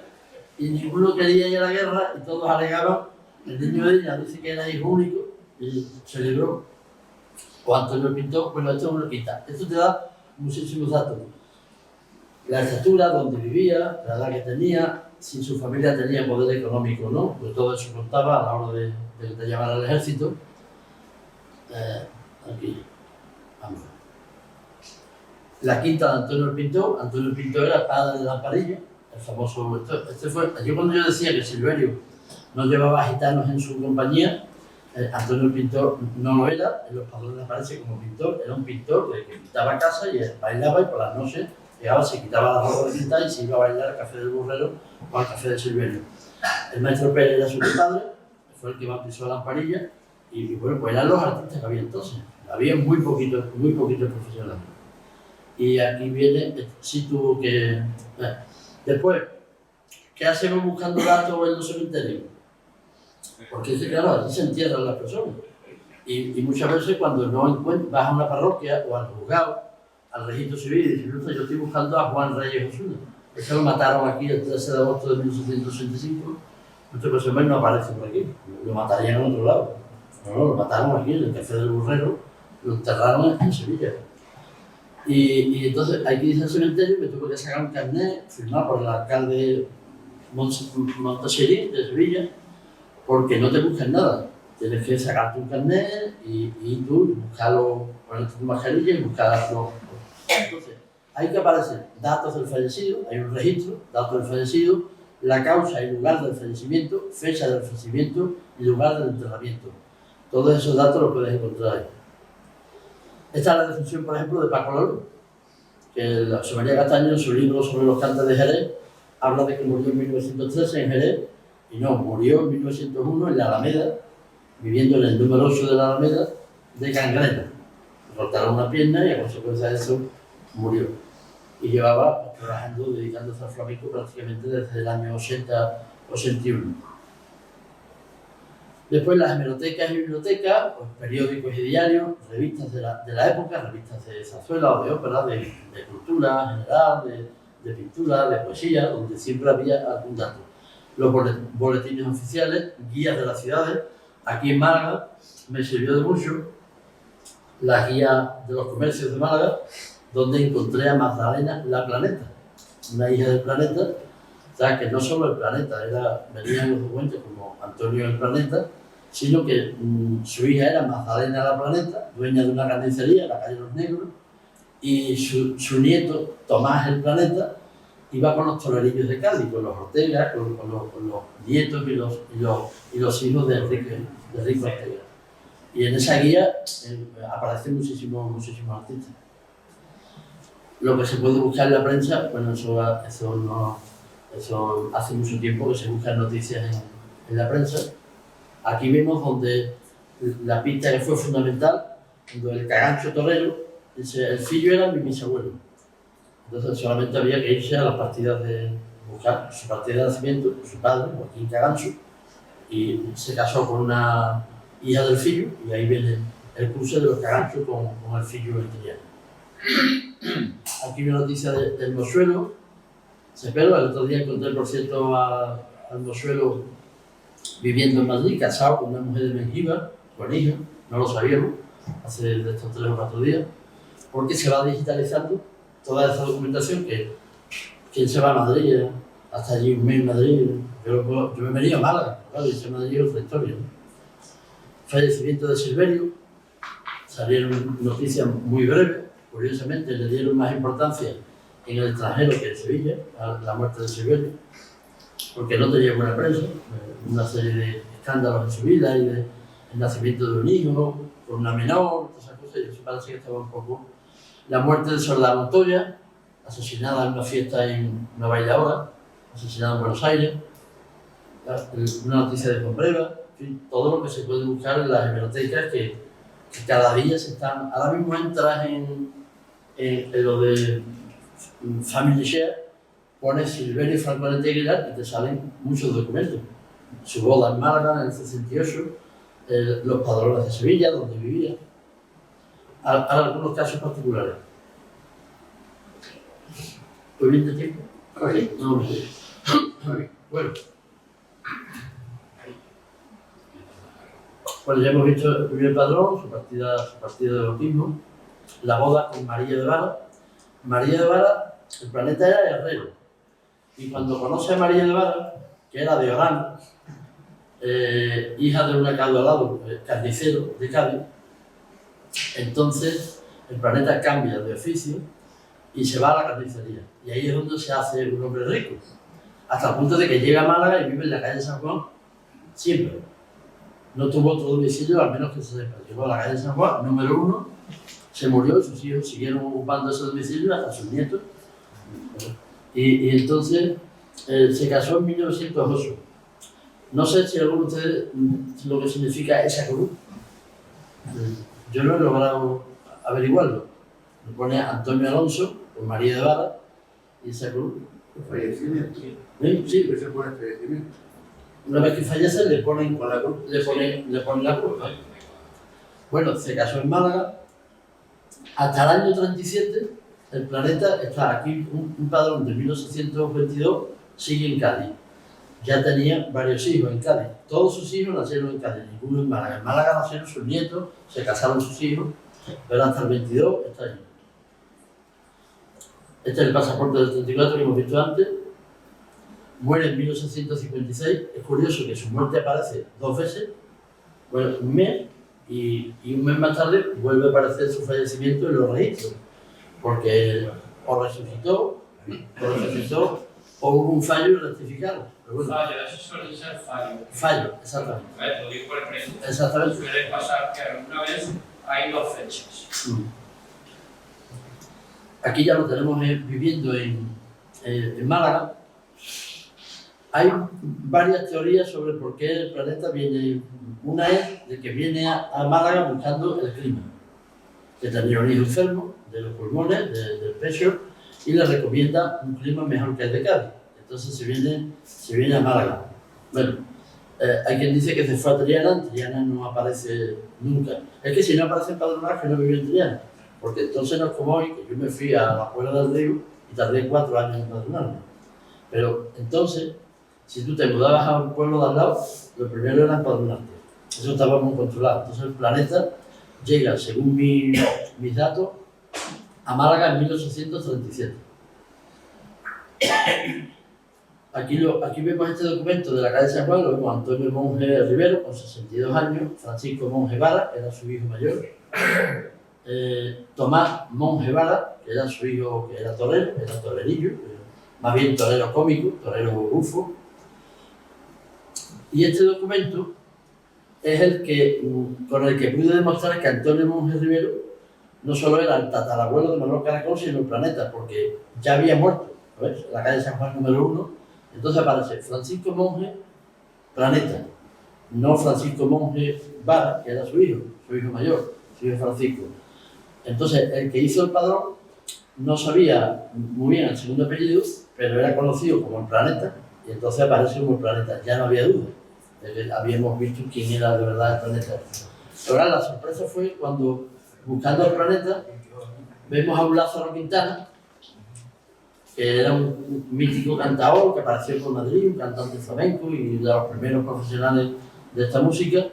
Y ninguno quería ir a la guerra y todos alegaban. El niño de ella dice que era hijo único y se libró. O Antonio Pintor, bueno, esto no lo quita. Esto te da muchísimos datos. La estatura, dónde vivía, la edad que tenía, si su familia tenía poder económico o no, pues todo eso contaba a la hora de llamar al ejército. Aquí, vamos. la quinta de Antonio el Pintor. Antonio el Pintor era padre de Lamparilla, el famoso. Yo cuando yo decía que Silverio no llevaba gitanos en su compañía, Antonio el Pintor no lo era, en los padrones aparece como pintor, era un pintor que pintaba casa y bailaba, y por las noches llegaba, se quitaba la ropa de pintar y se iba a bailar al Café del Burrero o al Café de Silverio. El maestro Pérez era su padre, fue el que bautizó a Lamparilla, y bueno, pues eran los artistas que había entonces. Había muy poquitos profesionales. Y aquí viene, sí tuvo que... Después, ¿qué hacemos buscando datos en los cementerios? Porque claro, allí se entierran las personas. Y muchas veces cuando no encuentras, vas a una parroquia o al juzgado, al registro civil, y dices, yo estoy buscando a Juan Reyes Osuna. Ese lo mataron aquí el 13 de agosto de 1765. Este personaje no aparece por aquí, lo matarían en otro lado. No, lo mataron aquí en el Café del Burrero, lo enterraron en Sevilla. Y entonces hay que irse al cementerio, me tuve que sacar un carnet firmado por el alcalde Monteseri de Sevilla, porque no te buscan nada. Tienes que sacarte un carnet y tú buscarlo, ponerte tu mascarilla y buscarlo. Entonces, hay que aparecer datos del fallecido, hay un registro, datos del fallecido, la causa y lugar del fallecimiento, fecha del fallecimiento y lugar del enterramiento. Todos esos datos los puedes encontrar ahí. Esta es la defunción, por ejemplo, de Paco Lolo, que José María Castaño, en su libro sobre los cantes de Jerez, habla de que murió en 1913 en Jerez, y no, murió en 1901 en la Alameda, viviendo en el número 8 de la Alameda, de gangrena. Cortaron una pierna y a consecuencia de eso murió. Y llevaba trabajando, dedicándose al flamenco prácticamente desde el año 80-81. Después las hemerotecas y bibliotecas, pues, periódicos y diarios, revistas de la época, revistas de zarzuela o de ópera, de cultura general, de pintura, de poesía, donde siempre había algún dato. Los boletines oficiales, guías de las ciudades. Aquí en Málaga me sirvió de mucho la guía de los comercios de Málaga, donde encontré a Magdalena la Planeta, una hija del planeta. O sea, que no solo el planeta, venían los documentos como Antonio el Planeta, sino que su hija era Magdalena la Planeta, dueña de una carnicería en la calle Los Negros, y su nieto, Tomás el Planeta, iba con los torerillos de Cádiz, con los Ortega, con los nietos y los hijos de Enrique Ortega. Y en esa guía aparecen muchísimos artistas. Lo que se puede buscar en la prensa, bueno, eso hace mucho tiempo que se buscan noticias en la prensa. Aquí vemos donde la pista que fue fundamental, donde el Cagancho torero, dice, el fillo era mi bisabuelo. Entonces solamente había que irse a las partidas de buscar su partida de nacimiento, su padre, Joaquín Cagancho, y se casó con una hija del fillo, y ahí viene el cruce de los Caganchos con el fillo italiano. Aquí una noticia del Mosuelo. Cepero, el otro día encontré, por cierto, al Mosuelo viviendo en Madrid, casado con una mujer de Mengíbar, con hijos, no lo sabíamos, hace de estos 3 o 4 días, porque se va digitalizando toda esa documentación que quien se va a Madrid, hasta allí un mes en Madrid, yo me venía a Málaga, claro, y se Madrid es otra historia, ¿no? Fallecimiento de Silverio, salieron noticias muy breves, curiosamente le dieron más importancia en el extranjero que en Sevilla, a la muerte de Silverio, porque no tenía buena prensa, una serie de escándalos en su vida y del nacimiento de un hijo, con una menor, todas esas cosas, y eso parece que estaba un poco. La muerte de Soledad Montoya, asesinada en una fiesta en una bailadora, asesinada en Buenos Aires, una noticia de Pombreva, en fin, todo lo que se puede buscar en las hemerotecas que cada día se están. Ahora mismo entras en lo de Family Share, pones Silverio Franco de Aguilar y te salen muchos documentos. Su boda en Málaga en el 68, los padrones de Sevilla, donde vivía. Algunos casos particulares. ¿Estoy bien de tiempo? Okay. No, no sé. Bueno. Bueno, ya hemos visto el primer padrón, su partida de bautismo, la boda con María de Vara. María de Vara, el planeta era herrero. Y cuando conoce a María de Vara, que era de Orán, hija de un acaudalado carnicero de Cádiz, entonces el planeta cambia de oficio y se va a la carnicería. Y ahí es donde se hace un hombre rico. Hasta el punto de que llega a Málaga y vive en la calle San Juan siempre. No tuvo otro domicilio, al menos que se sepa. Llegó a la calle San Juan, número 1, se murió, sus hijos siguieron ocupando ese domicilio hasta sus nietos. Y entonces se casó en 1908. No sé si alguno de ustedes lo que significa esa cruz. Yo no he logrado averiguarlo. Me pone Antonio Alonso, con María de Vara, y esa cruz. Fallecimiento. Sí, Ese fue el fallecimiento. una vez que fallece le ponen Con la cruz. le ponen la cruz, ¿no? Bueno, se casó en Málaga. Hasta el año 37, el planeta está aquí, un padrón de 1822, sigue en Cádiz. Ya tenía varios hijos en Cádiz. Todos sus hijos nacieron en Cádiz, ninguno en Málaga. En Málaga nacieron sus nietos, se casaron sus hijos, pero hasta el 22 está allí. Este es el pasaporte del 34 que hemos visto antes. Muere en 1856. Es curioso que su muerte aparece 2 veces. Bueno, un mes y un mes más tarde vuelve a aparecer su fallecimiento en los registros. Porque o resucitó o hubo un fallo y rectificaron. Pero bueno, Fallo, eso suele ser fallo. fallo, exactamente. Lo digo por experiencia. Exactamente. Suele pasar que alguna vez hay 2 fechas. Aquí ya lo tenemos viviendo en Málaga. Hay varias teorías sobre por qué el planeta viene. Una es de que viene a Málaga buscando el clima, que tenía un hijo enfermo de los pulmones, del pecho, y le recomienda un clima mejor que el de Cádiz. Entonces se viene a Málaga. Bueno, hay quien dice que se fue a Triana no aparece nunca. Es que si no aparece en Padronaje no vive en Triana, porque entonces no es como hoy, que yo me fui a la Puebla del Río y tardé 4 años en padronarme. Pero entonces, si tú te mudabas a un pueblo de al lado, lo primero era empadronarte. Eso estaba muy controlado. Entonces el planeta llega, según mis datos, a Málaga en 1837. Aquí vemos este documento de la calle San Juan, lo vemos a Antonio Monje Rivero, con 62 años, Francisco Monje Vara, que era su hijo mayor, Tomás Monje Vara, que era su hijo, que era torero, era torerillo, más bien torero cómico, torero bufo. Y este documento es con el que pude demostrar que Antonio Monje Rivero no solo era el tatarabuelo de Manuel Caracol, sino el planeta, porque ya había muerto, ¿ves? La calle San Juan número 1. Entonces aparece Francisco Monje, planeta, no Francisco Monje Vara, que era su hijo mayor, su hijo Francisco. Entonces, el que hizo el padrón no sabía muy bien el segundo apellido, pero era conocido como el planeta, y entonces aparece como el planeta. Ya no había duda, habíamos visto quién era de verdad el planeta. Pero ahora la sorpresa fue cuando, buscando el planeta, vemos a un Lázaro Quintana, que era un mítico cantador que apareció por Madrid, un cantante flamenco y de los primeros profesionales de esta música.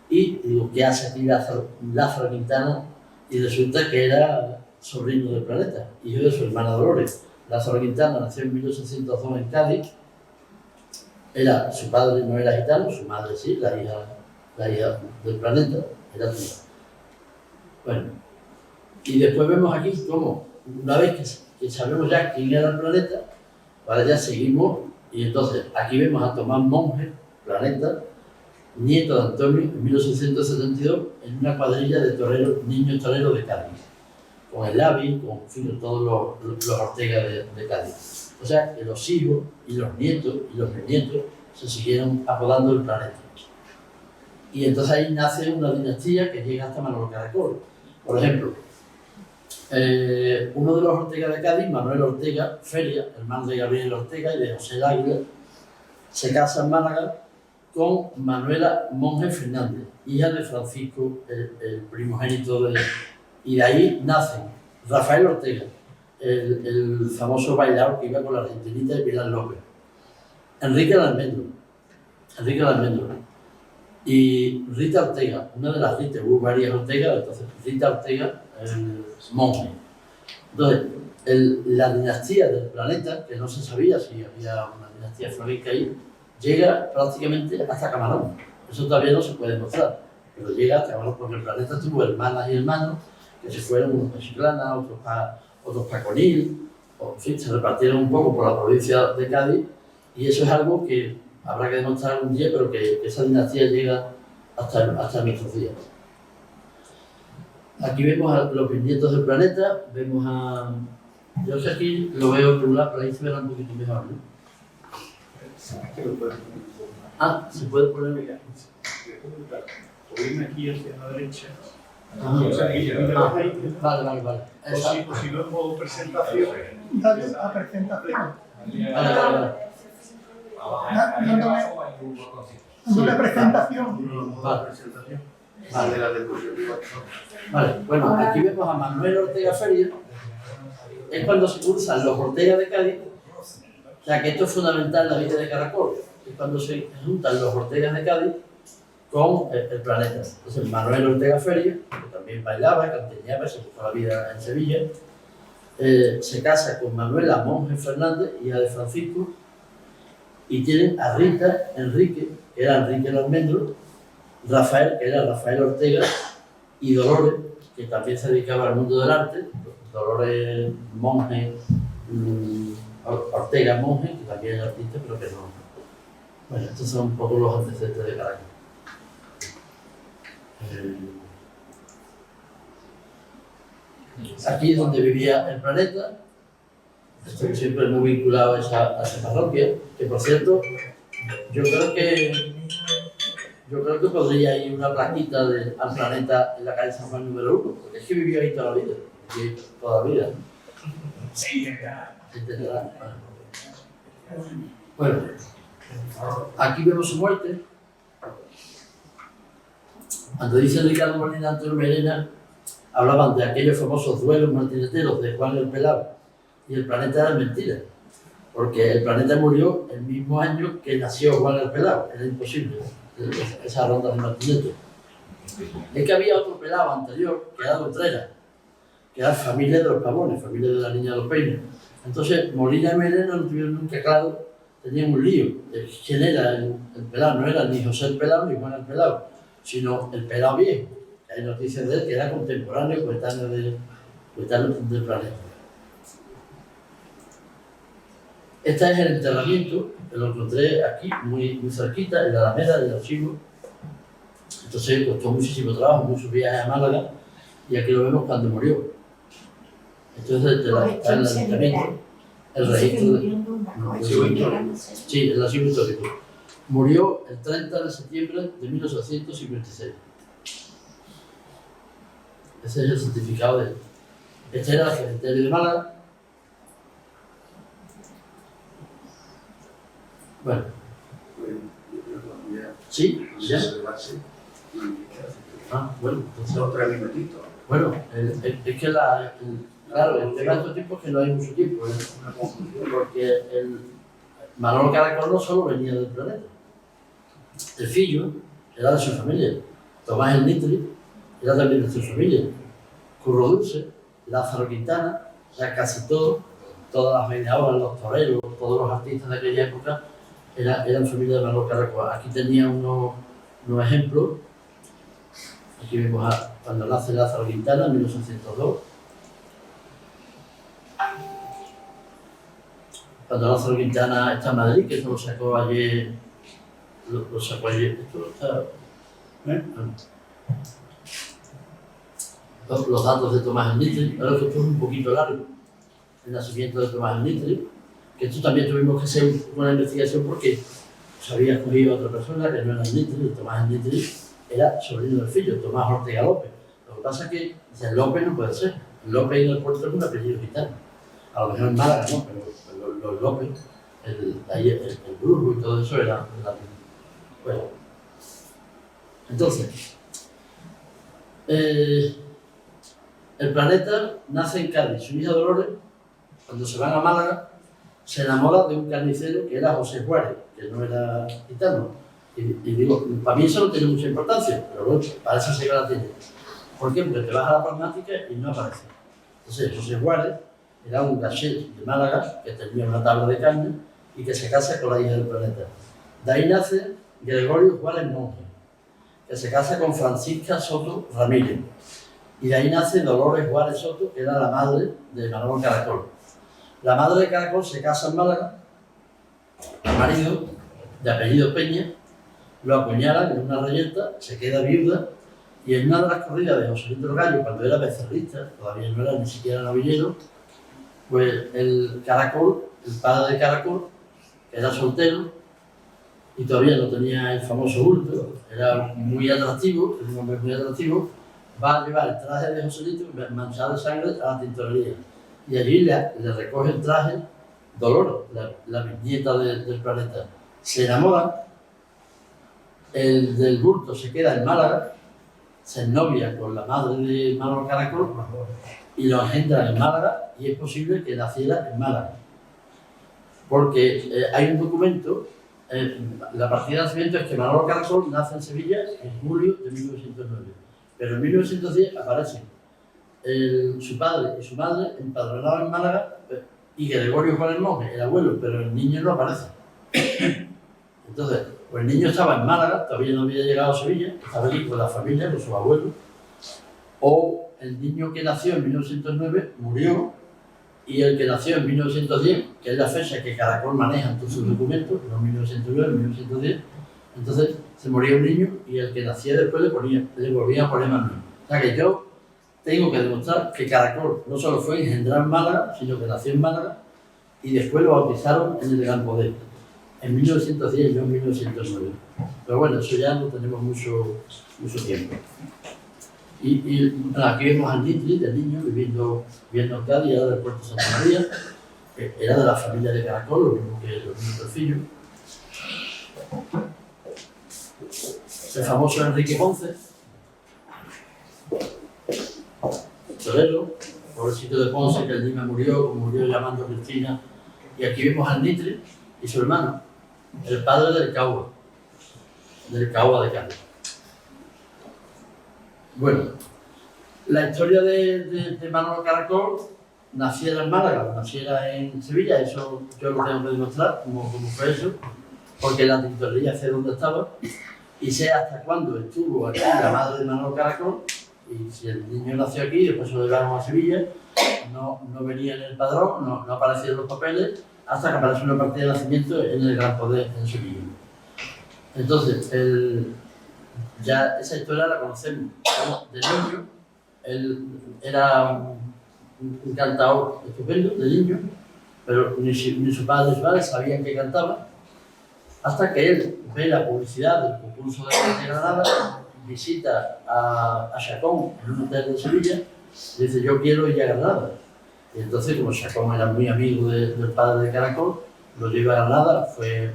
Y digo, ¿qué hace aquí Lázaro Quintana? Y resulta que era sobrino del planeta, hijo de su hermana Dolores. Lázaro Quintana nació en 1802 en Cádiz. Su padre no era gitano, su madre sí, la hija del planeta, era tía. Bueno, y después vemos aquí cómo, una vez que sabemos ya quién era el planeta, ahora ya seguimos, y entonces aquí vemos a Tomás Monje, planeta, nieto de Antonio, en 1872, en una cuadrilla de toreros, niños toreros de Cádiz, con el Lavi, con todos los Ortega de Cádiz. O sea, que los hijos y los nietos y los bisnietos se siguieron apodando el planeta. Y entonces ahí nace una dinastía que llega hasta Manuel Caracol. Por ejemplo, uno de los Ortega de Cádiz, Manuel Ortega Feria, hermano de Gabriel Ortega y de José Águila, se casa en Málaga con Manuela Monje Fernández, hija de Francisco, el primogénito y de ahí nacen Rafael Ortega, el famoso bailador que iba con la argentinita y Pilar López, Enrique de Almendro y Rita Ortega, una de las Rita, hubo varias Ortega, entonces Rita Ortega, Monje. Entonces, la dinastía del planeta, que no se sabía si había una dinastía flamenca ahí, llega prácticamente hasta Camarón. Eso todavía no se puede demostrar, pero llega hasta Camarón porque el planeta tuvo hermanas y hermanos que se fueron, unos a Chiclana, otros para Conil, o, en fin, se repartieron un poco por la provincia de Cádiz, y eso es algo que habrá que demostrar algún día, pero que esa dinastía llega hasta nuestros días. Aquí vemos a los bisnietos del planeta, vemos a... Yo sé aquí lo veo por un lado, pero ahí se verá un poquito mejor, ¿no? Ah, se puede poner acá. Ponerme aquí hacia la derecha. Ah, O sea, ahí. vale. O si no es modo presentación. Dale a presentación. Vale. Dándole presentación. Vale, bueno, aquí vemos a Manuel Ortega Feria. Es cuando se cruzan los Ortega de Cádiz. O sea que esto es fundamental en la vida de Caracol. Es cuando se juntan los Ortegas de Cádiz con el planeta. Entonces Manuel Ortega Feria, que también bailaba, canteñaba, se buscó la vida en Sevilla, se casa con Manuela Monge Fernández, hija de Francisco, y tienen a Rita Enrique, que era Enrique el Almendro, Rafael, que era Rafael Ortega, y Dolores, que también se dedicaba al mundo del arte, Dolores Monge, Ortega Monge, que también es artista, pero que no. Bueno, estos son un poco los antecedentes de Caracol. Aquí es donde vivía el planeta. Estoy siempre muy vinculado a esa parroquia, que por cierto, yo creo que podría ir una plaquita al planeta en la calle San Juan número 1, porque es que vivió ahí toda la vida, Se intentará. Bueno, aquí vemos su muerte. Cuando dice Ricardo Molina Antonio Merena, hablaban de aquellos famosos duelos martineteros de Juan el Pelao, y el planeta era mentira, porque el planeta murió el mismo año que nació Juan el Pelao, era imposible esa ronda de martinetes. Es que había otro pelao anterior, que era Dotrera, que era familia de los Pavones, familia de la niña de los Peines. Entonces, Molina y Merena no tuvieron nunca claro, tenían un lío de quién era el pelao. No era ni José el Pelao ni Juan el Pelao, sino el Pelao viejo. Hay noticias de él que era contemporáneo, coetáneo del planeta. Este es el enterramiento, que lo encontré aquí, muy cerquita, en la Alameda del Archivo. Entonces costó muchísimo trabajo, muchos viajes a Málaga, y aquí lo vemos cuando murió. Entonces está en el ayuntamiento, el registro sí, el archivo histórico. Murió el 30 de septiembre de 1856. Ese es el certificado de él. Este era el cementerio de Málaga. Bueno. ¿Sí? ¿Ya? Ah, bueno, entonces... Dos, 3 minutitos. Bueno, es que claro, el tema de estos tiempos es que no hay mucho tiempo, porque Manolo Caracol no solo venía del planeta. El fillo era de su familia. Tomás el Nitri era también de su familia. Curro Dulce, Lázaro Quintana, ya casi todas las mediadoras, los toreros, todos los artistas de aquella época eran familia de Manolo Caracol. Aquí tenía unos ejemplos. Aquí vemos cuando nace Lázaro Quintana en 1802. Cuando Lázaro Quintana está en Madrid, que eso lo sacó ayer. Lo sacó ayer. Esto está. Los datos de Tomás el Nitri. Ahora que esto es un poquito largo. El nacimiento de Tomás el Nitri. Que esto también tuvimos que hacer una investigación porque se había escogido a otra persona que no era el Nitri. Tomás el Nitri era sobrino del filho, Tomás Ortega López. Lo que pasa es que el López no puede ser. López en el puerto es un apellido gitano. A lo mejor en Málaga no, pero los López, el Brujo y todo eso era bueno. Entonces, el planeta nace en Cádiz. Su hija Dolores, cuando se van a Málaga, se enamora de un carnicero que era José Juárez, que no era gitano. Y digo, para mí eso no tiene mucha importancia, pero bueno, para eso sí que la tiene. ¿Por qué? Porque te vas a la pragmática y no aparece. Entonces, José Juárez era un gachet de Málaga que tenía una tabla de caña y que se casa con la hija del planeta. De ahí nace Gregorio Juárez Monge, que se casa con Francisca Soto Ramírez. Y de ahí nace Dolores Juárez Soto, que era la madre de Manolo Caracol. La madre de Caracol se casa en Málaga, el marido, de apellido Peña, lo apuñalan en una reyerta, se queda viuda, y en una de las corridas de José Luis del Gallo, cuando era becerrista, todavía no era ni siquiera novillero, pues el Caracol, el padre de Caracol, que era soltero, y todavía no tenía el famoso bulto, era muy atractivo, era un hombre muy atractivo, va a llevar el traje de Joselito manchado de sangre a la tintorería. Y allí le recoge el traje Dolores, la bisnieta del planeta. Se enamoran, el del bulto se queda en Málaga, se ennovia con la madre de Manolo Caracol y lo engendran en Málaga, y es posible que naciera en Málaga. Porque hay un documento, la partida de nacimiento es que Manolo Caracol nace en Sevilla en julio de 1909, pero en 1910 aparecen su padre y su madre empadronados en Málaga, y Gregorio Juárez Monge, el abuelo, pero el niño no aparece. Entonces, pues el niño estaba en Málaga, todavía no había llegado a Sevilla, estaba allí con la familia, con sus abuelos, o el niño que nació en 1909 murió, y el que nació en 1910, que es la fecha que Caracol maneja en todos sus documentos, no 1909, 1910, entonces se moría un niño y el que nacía después le volvían a poner más niños. O sea que yo tengo que demostrar que Caracol no solo fue engendrado en Málaga, sino que nació en Málaga y después lo bautizaron en el Gran Poder, en 1910 y no en 1909. Pero bueno, eso ya no tenemos mucho tiempo. Y aquí vemos al Nitri, del niño, viviendo en Cádiz, era del puerto de Santa María, que era de la familia de Caracol, lo mismo que Trujillo. El famoso Enrique Ponce, torero, pobrecito de Ponce, que el niño murió llamando a Cristina. Y aquí vemos al Nitri y su hermano, el padre del Caua de Cádiz. Bueno, la historia de Manolo Caracol, naciera en Málaga, naciera en Sevilla, eso yo lo tengo que demostrar, cómo fue eso, porque la tintorería sé dónde estaba, y sé hasta cuándo estuvo aquí la madre de Manolo Caracol, y si el niño nació aquí, después se lo llevaron a Sevilla, no venía en el padrón, no aparecían los papeles, hasta que apareció una partida de nacimiento en el Gran Poder en Sevilla. Entonces, ya esa historia la conocemos. De niño, él era un cantador estupendo, de niño, pero ni su padre ni su madre sabían que cantaba, hasta que él ve la publicidad del concurso de Granada, visita a Chacón en un hotel de Sevilla, y dice: yo quiero ir a Granada. Y entonces, como Chacón era muy amigo del padre de Caracol, lo lleva a Granada, fue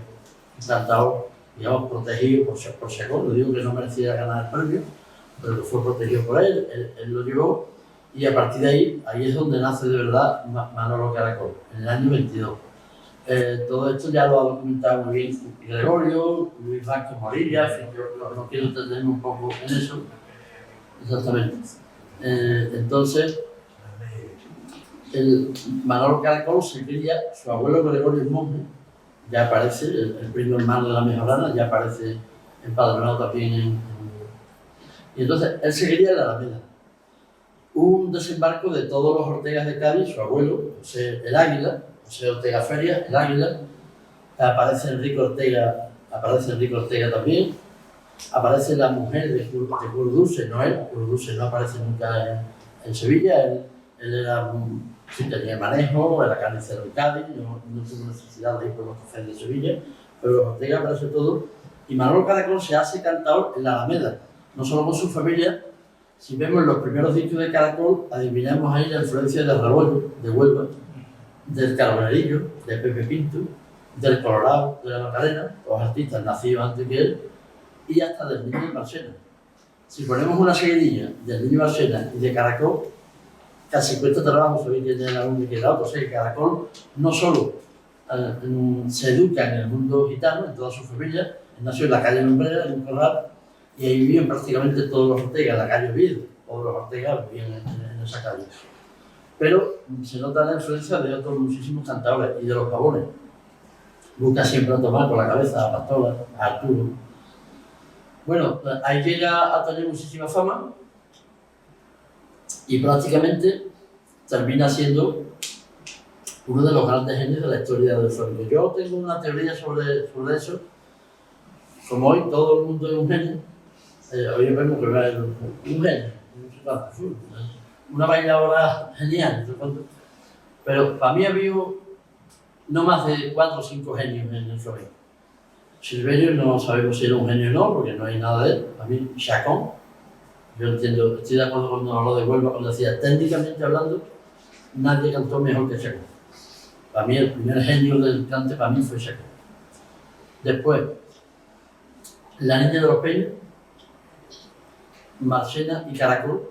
un cantador, digamos, protegido por Chacón. No digo que no merecía ganar el premio, pero fue protegido por él lo llevó, y a partir de ahí es donde nace de verdad Manolo Caracol, en el año 22. Todo esto ya lo ha documentado muy bien Gregorio, Luis Vázquez Morilla, en fin, yo no quiero entenderme un poco en eso, exactamente. Entonces, Manolo Caracol se cría, su abuelo Gregorio el Monje, ya aparece, el primo hermano de la Mejorana, ya aparece empadronado también y entonces él se cría en la Alameda. Hubo un desembarco de todos los Ortegas de Cádiz, su abuelo, José el Águila, José Ortega Feria, el Águila, aparece Enrique Ortega también, aparece la mujer de Curduce, Noel, Curduce no aparece nunca en Sevilla, él era sí, tenía manejo, era carnicero en Cádiz, no tuvo necesidad de ir por los cafés de Sevilla, pero Ortega aparece todo, y Manolo Caracol se hace cantador en la Alameda, no solo con su familia. Si vemos los primeros discos de Caracol, adivinamos ahí la influencia del Rebollo, de Huelva, del Carbonerillo, de Pepe Pinto, del Colorado, de la Macarena, los artistas nacidos antes que él, y hasta del Niño Marchena. Si ponemos una seguidilla del Niño Marchena y de Caracol, casi cuesta trabajo saber quién era uno y quién era otro. O sea, que Caracol no solo se educa en el mundo gitano, en toda su familia, él nació en la calle Lumbrera, en un corral, y ahí vivían prácticamente todos los Ortega, la calle Oviedo, todos los Ortega vivían en esa calle. Pero se nota la influencia de otros muchísimos cantadores y de los Pavones. Busca siempre a tomar con la cabeza a Pastora, a Arturo. Bueno, ahí llega a tener muchísima fama y prácticamente termina siendo uno de los grandes genios de la historia del flamenco. Yo tengo una teoría sobre eso. Como hoy todo el mundo es un genio, hoy vemos que es un genio, una bailadora genial, pero para mí ha habido no más de 4 o 5 genios en el flamenco. Silverio no sabemos si era un genio o no, porque no hay nada de él. Para mí, Chacón, yo entiendo, estoy de acuerdo cuando habló de Huelva, cuando decía, técnicamente hablando, nadie cantó mejor que Chacón. Para mí, el primer genio del cante para mí fue Chacón. Después, La Niña de los Peños, Marchena y Caracol.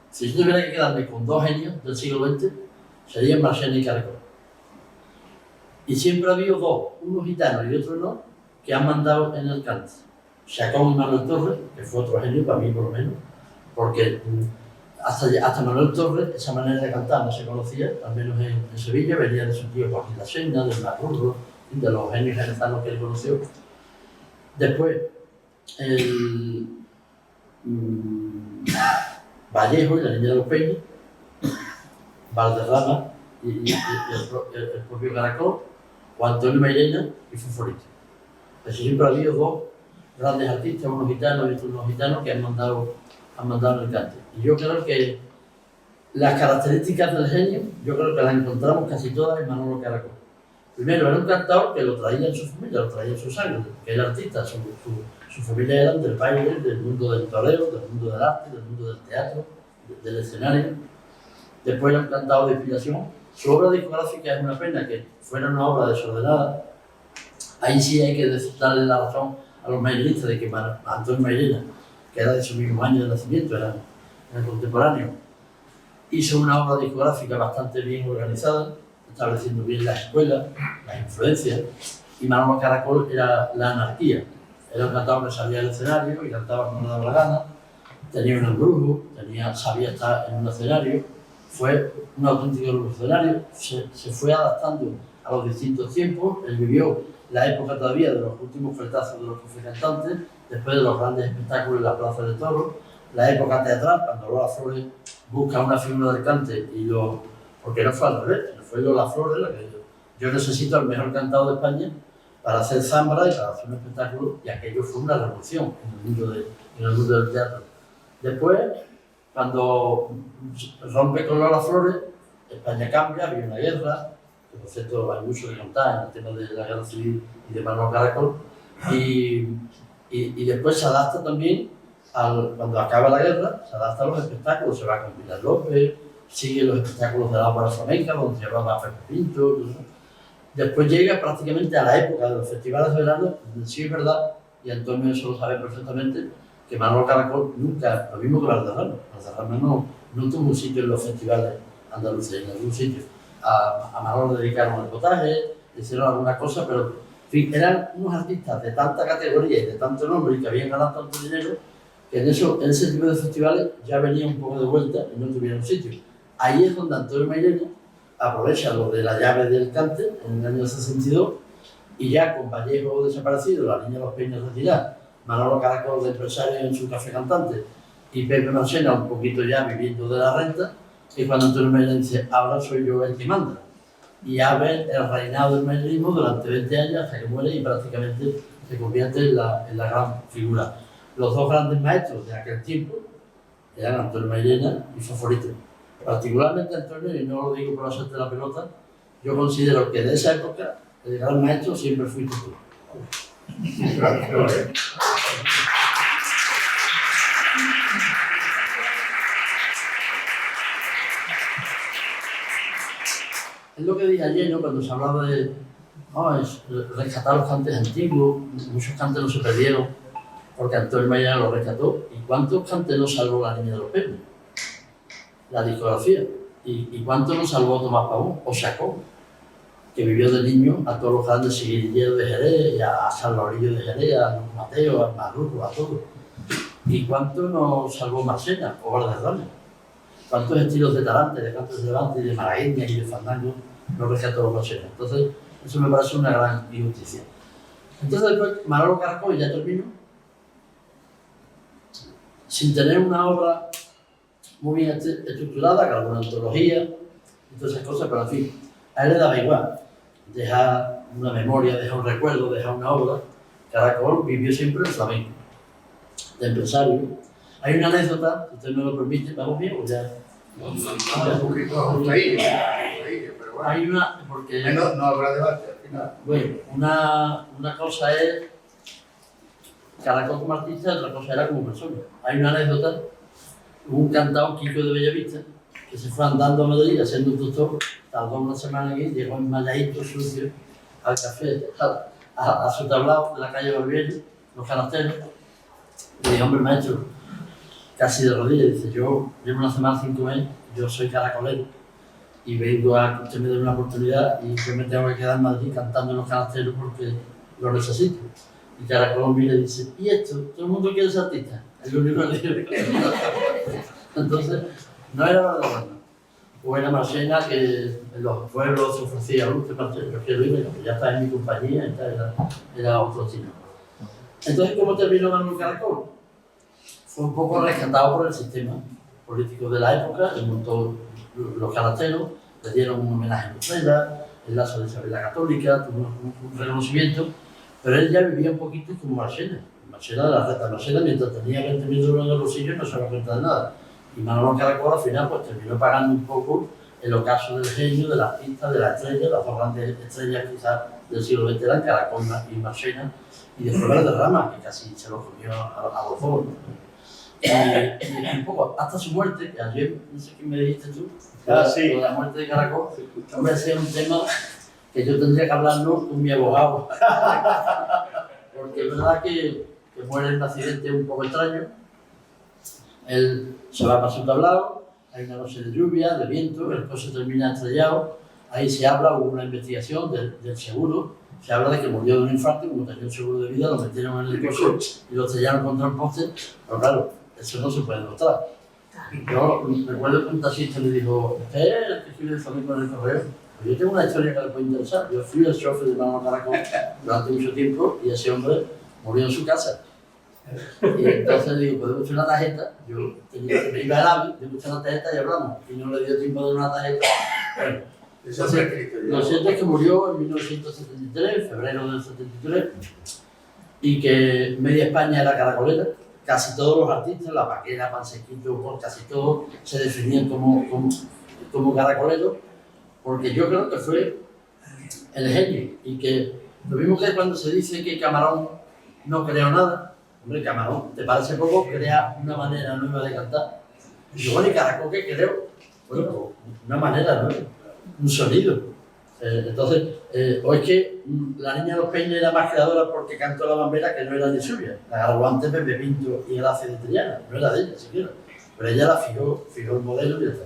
Si yo tuviera que quedarme con 2 genios del siglo XX, serían Marchena y Caracol. Y siempre ha habido 2, uno gitano y otro no, que han mandado en el cante. Chacón y Manuel Torres, que fue otro genio para mí por lo menos, porque hasta Manuel Torres esa manera de cantar no se conocía, al menos en Sevilla, venía de su tío Joaquín La Senda, del Marrurro, de los genios genezanos que él conoció. Después, el Vallejo y La Niña de los Peños, Valderrama y el propio Caracol, o Antonio Mairena y Foforito. Así siempre ha habido 2 grandes artistas, unos gitanos y otros no gitanos, que han mandado en el cante. Y yo creo que las características del genio, yo creo que las encontramos casi todas en Manolo Caracol. Primero, era un cantador que lo traía en su familia, lo traía en su sangre, que era artista, su familia eran del baile, del mundo del toreo, del mundo del arte, del mundo del teatro, del escenario. Después era un cantador de inspiración. Su obra discográfica es una pena que fuera una obra desordenada. Ahí sí hay que darle la razón a los mairenistas de que Antonio Mairena, que era de su mismo año de nacimiento, era contemporáneo, hizo una obra discográfica bastante bien organizada, estableciendo bien las escuelas, las influencias, y Manolo Caracol era la anarquía. Era un cantador que salía del escenario y cantaba como le daba la gana, tenía un embrujo, sabía estar en un escenario, fue un auténtico revolucionario, se fue adaptando a los distintos tiempos, él vivió la época todavía de los últimos fletazos de los que fue cantante, después de los grandes espectáculos en la Plaza de Toros, la época teatral, cuando Lola Flores busca una figura del cante porque no fue al revés, fue Lola Flores la que yo necesito al mejor cantado de España para hacer zambra y para hacer un espectáculo, y aquello fue una revolución en el mundo del teatro. Después, cuando rompe con Lola Flores, España cambia, viene una guerra, que por cierto hay mucho que contar en el tema de la guerra civil y de Manolo Caracol, y después se adapta también, cuando acaba la guerra, se adapta a los espectáculos, se va con Pilar López, sigue los espectáculos de la ópera flamenca, donde llevaba a Pepe Pinto. Después llega prácticamente a la época de los festivales de verano, donde sí es verdad, y Antonio eso lo sabe perfectamente, que Manolo Caracol nunca, lo mismo que Valderrama no tuvo un sitio en los festivales andaluces, en algún sitio. A Manolo le dedicaron el potaje, hicieron alguna cosa, pero en fin, eran unos artistas de tanta categoría y de tanto nombre y que habían ganado tanto dinero, que en ese tipo de festivales ya venía un poco de vuelta y no tuvieron sitio. Ahí es donde Antonio Mairena aprovecha lo de la llave del cante en el año 62, y ya con Vallejo desaparecido, La Niña de los Peños retirada, Manolo Caracol de empresario en su café cantante y Pepe Marchena un poquito ya viviendo de la renta, y cuando Antonio Mairena dice, ahora soy yo el que manda. Y ya ve el reinado del mairenismo durante 20 años hasta que muere y prácticamente se convierte en la gran figura. Los 2 grandes maestros de aquel tiempo eran Antonio Mairena y Foforito. Particularmente Antonio, y no lo digo por hacerte la pelota, yo considero que de esa época el gran maestro siempre fuiste tú. Es lo que dije ayer, ¿no? Cuando se hablaba de rescatar los cantes antiguos, muchos cantes no se perdieron porque Antonio Mairena los rescató. ¿Y cuántos cantes no salvó La Niña de los Peños? La discografía. ¿Y cuánto nos salvó Tomás Pavón o Chacón, que vivió de niño a todos los grandes seguidilleros de Jerez, a Salvadorillo de Jerez, a Luis Mateo, a Marruco, a todos? ¿Y cuánto nos salvó Marchena o Valderrama? ¿Cuántos estilos de tarante, de cantos de levante, de malagueña y de fandango nos rescató Marchena? Entonces, eso me parece una gran injusticia. Entonces, después, Manolo Caracol, ya termino, sin tener una obra muy bien estructurada, con alguna antología y todas esas cosas, pero en fin, a él le daba igual. Deja una memoria, deja un recuerdo, deja una obra. Caracol vivió siempre el flamenco, de empresario. Hay una anécdota, si usted me lo permite, ¿vamos bien o ya? Un poquito ajustadillo, pero bueno. Hay una, porque... No habrá debate al final. Bueno, una cosa es Caracol como artista y otra cosa era como persona. Hay una anécdota, un cantado, Kiko de Bellavista, que se fue andando a Madrid haciendo un doctor, tardó una semana aquí, llegó enmayadito, sucio, al café, a su tablado de la calle Barbieri, los canasteros, y dije, hombre, maestro, casi de rodillas, dice, yo llevo una semana, 5 meses, yo soy caracolero, y vengo a que usted me dé una oportunidad y yo me tengo que quedar en Madrid cantando en los canasteros porque lo necesito. Y Caracol mira y dice, ¿y esto? ¿Todo el mundo quiere ser artista? Es lo único que digo. Entonces, no era verdad. O era Marchena, que en los pueblos se ofrecía luz de Marchena, yo quiero irme, ya está en mi compañía, era otro chino. Entonces, ¿cómo terminó Manuel Caracol? Fue un poco rescatado por el sistema político de la época, él montó los canasteros, le dieron un homenaje en Utrera, el lazo de Isabel la Católica, tuvo un reconocimiento, pero él ya vivía un poquito como Marchena. Marchena de la reta Marchena, mientras tenía 20.000 euros en el bolsillo, no se daba cuenta de nada. Y Manolo Caracol al final pues terminó pagando un poco el ocaso del genio, del artista, de la estrella, las dos grandes estrellas quizás del siglo XX eran Caracol y Marchena, y después Valderrama, que casi se lo comió a los dos. Y un poco, hasta su muerte, que ayer, no sé qué me dijiste tú, sí. la muerte de Caracol, hombre, ese es un tema que yo tendría que hablarlo con mi abogado. Porque es verdad que muere en un accidente un poco extraño. Él se va para su tablado, hay una noche de lluvia, de viento, el coche termina estrellado. Ahí se habla, hubo una investigación del seguro, se habla de que murió de un infarto, como tenía un seguro de vida, lo metieron en el coche y lo estrellaron contra el poste, pero claro, eso no se puede demostrar. Yo recuerdo que un taxista le dijo, ¿usted es el que escribe el flamenco en el correo? Pues yo tengo una historia que le puede interesar. Yo fui el chofer de Manolo Caracol durante mucho tiempo y ese hombre murió en su casa. Y entonces le digo, ¿podemos hacer una tarjeta? Yo me iba al AVI, le puse una tarjeta y hablamos. Y no le dio tiempo de dar una tarjeta. Bueno, lo cierto es que murió en 1973, en febrero del 73, y que media España era caracolera. Casi todos los artistas, La Paquera, Pansequillo, casi todos se definían como caracoleros, porque yo creo que fue el genio. Y que lo mismo que cuando se dice que Camarón no creó nada, hombre, Camarón, ¿te parece poco? Crea una manera nueva de cantar. Y yo, bueno, ¿y Caracol qué creo? Bueno, una manera nueva, un sonido. Entonces, o es que la Niña de los Peines era más creadora porque cantó la bambera que no era ni suya. La grabó antes Pepe Pinto y Gracia de Triana, no era de ella siquiera. Pero ella la fijó el modelo y ya está.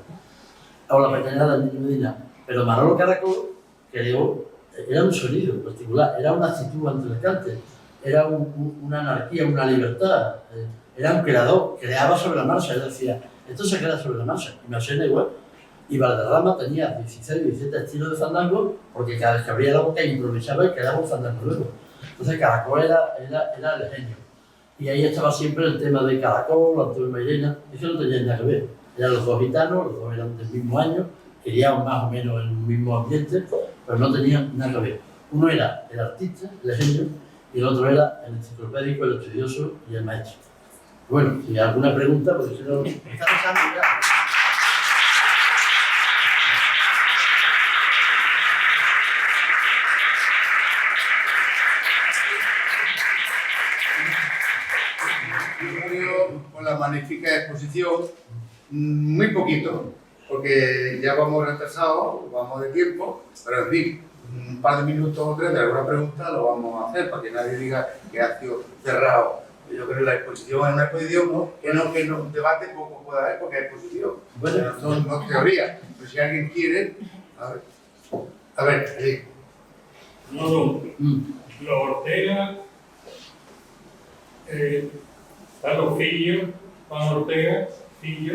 O la pequeña del Niño Medina. Pero Manolo Caracol creó, era un sonido particular, era una actitud ante el cante, era una anarquía, una libertad. Era un creador, creaba sobre la marcha. Él decía, esto se crea sobre la marcha. Y me suena igual. Y Valderrama tenía 16, 17 estilos de fandango, porque cada vez que abría la boca improvisaba y creaba un fandango nuevo. Entonces Caracol era el genio. Y ahí estaba siempre el tema de Caracol, Antonio Mairena, eso no tenía nada que ver. Eran los dos gitanos, los dos eran del mismo año, querían más o menos en un mismo ambiente, pero no tenían nada que ver. Uno era el artista, el genio, y el otro era el enciclopédico, el estudioso y el maestro. Bueno, si hay alguna pregunta, pues si no... Está pasando ya. Con la magnífica exposición, muy poquito, porque ya vamos retrasados, vamos de tiempo, pero en fin, un par de minutos o tres de alguna pregunta lo vamos a hacer para que nadie diga que ha sido cerrado. Yo creo que la exposición es una exposición que no debate poco puede haber porque es exposición, bueno, no teoría, pero si alguien quiere, a ver, sí. No, los Ortega, están los Fillos, Juan Ortega, Fillo,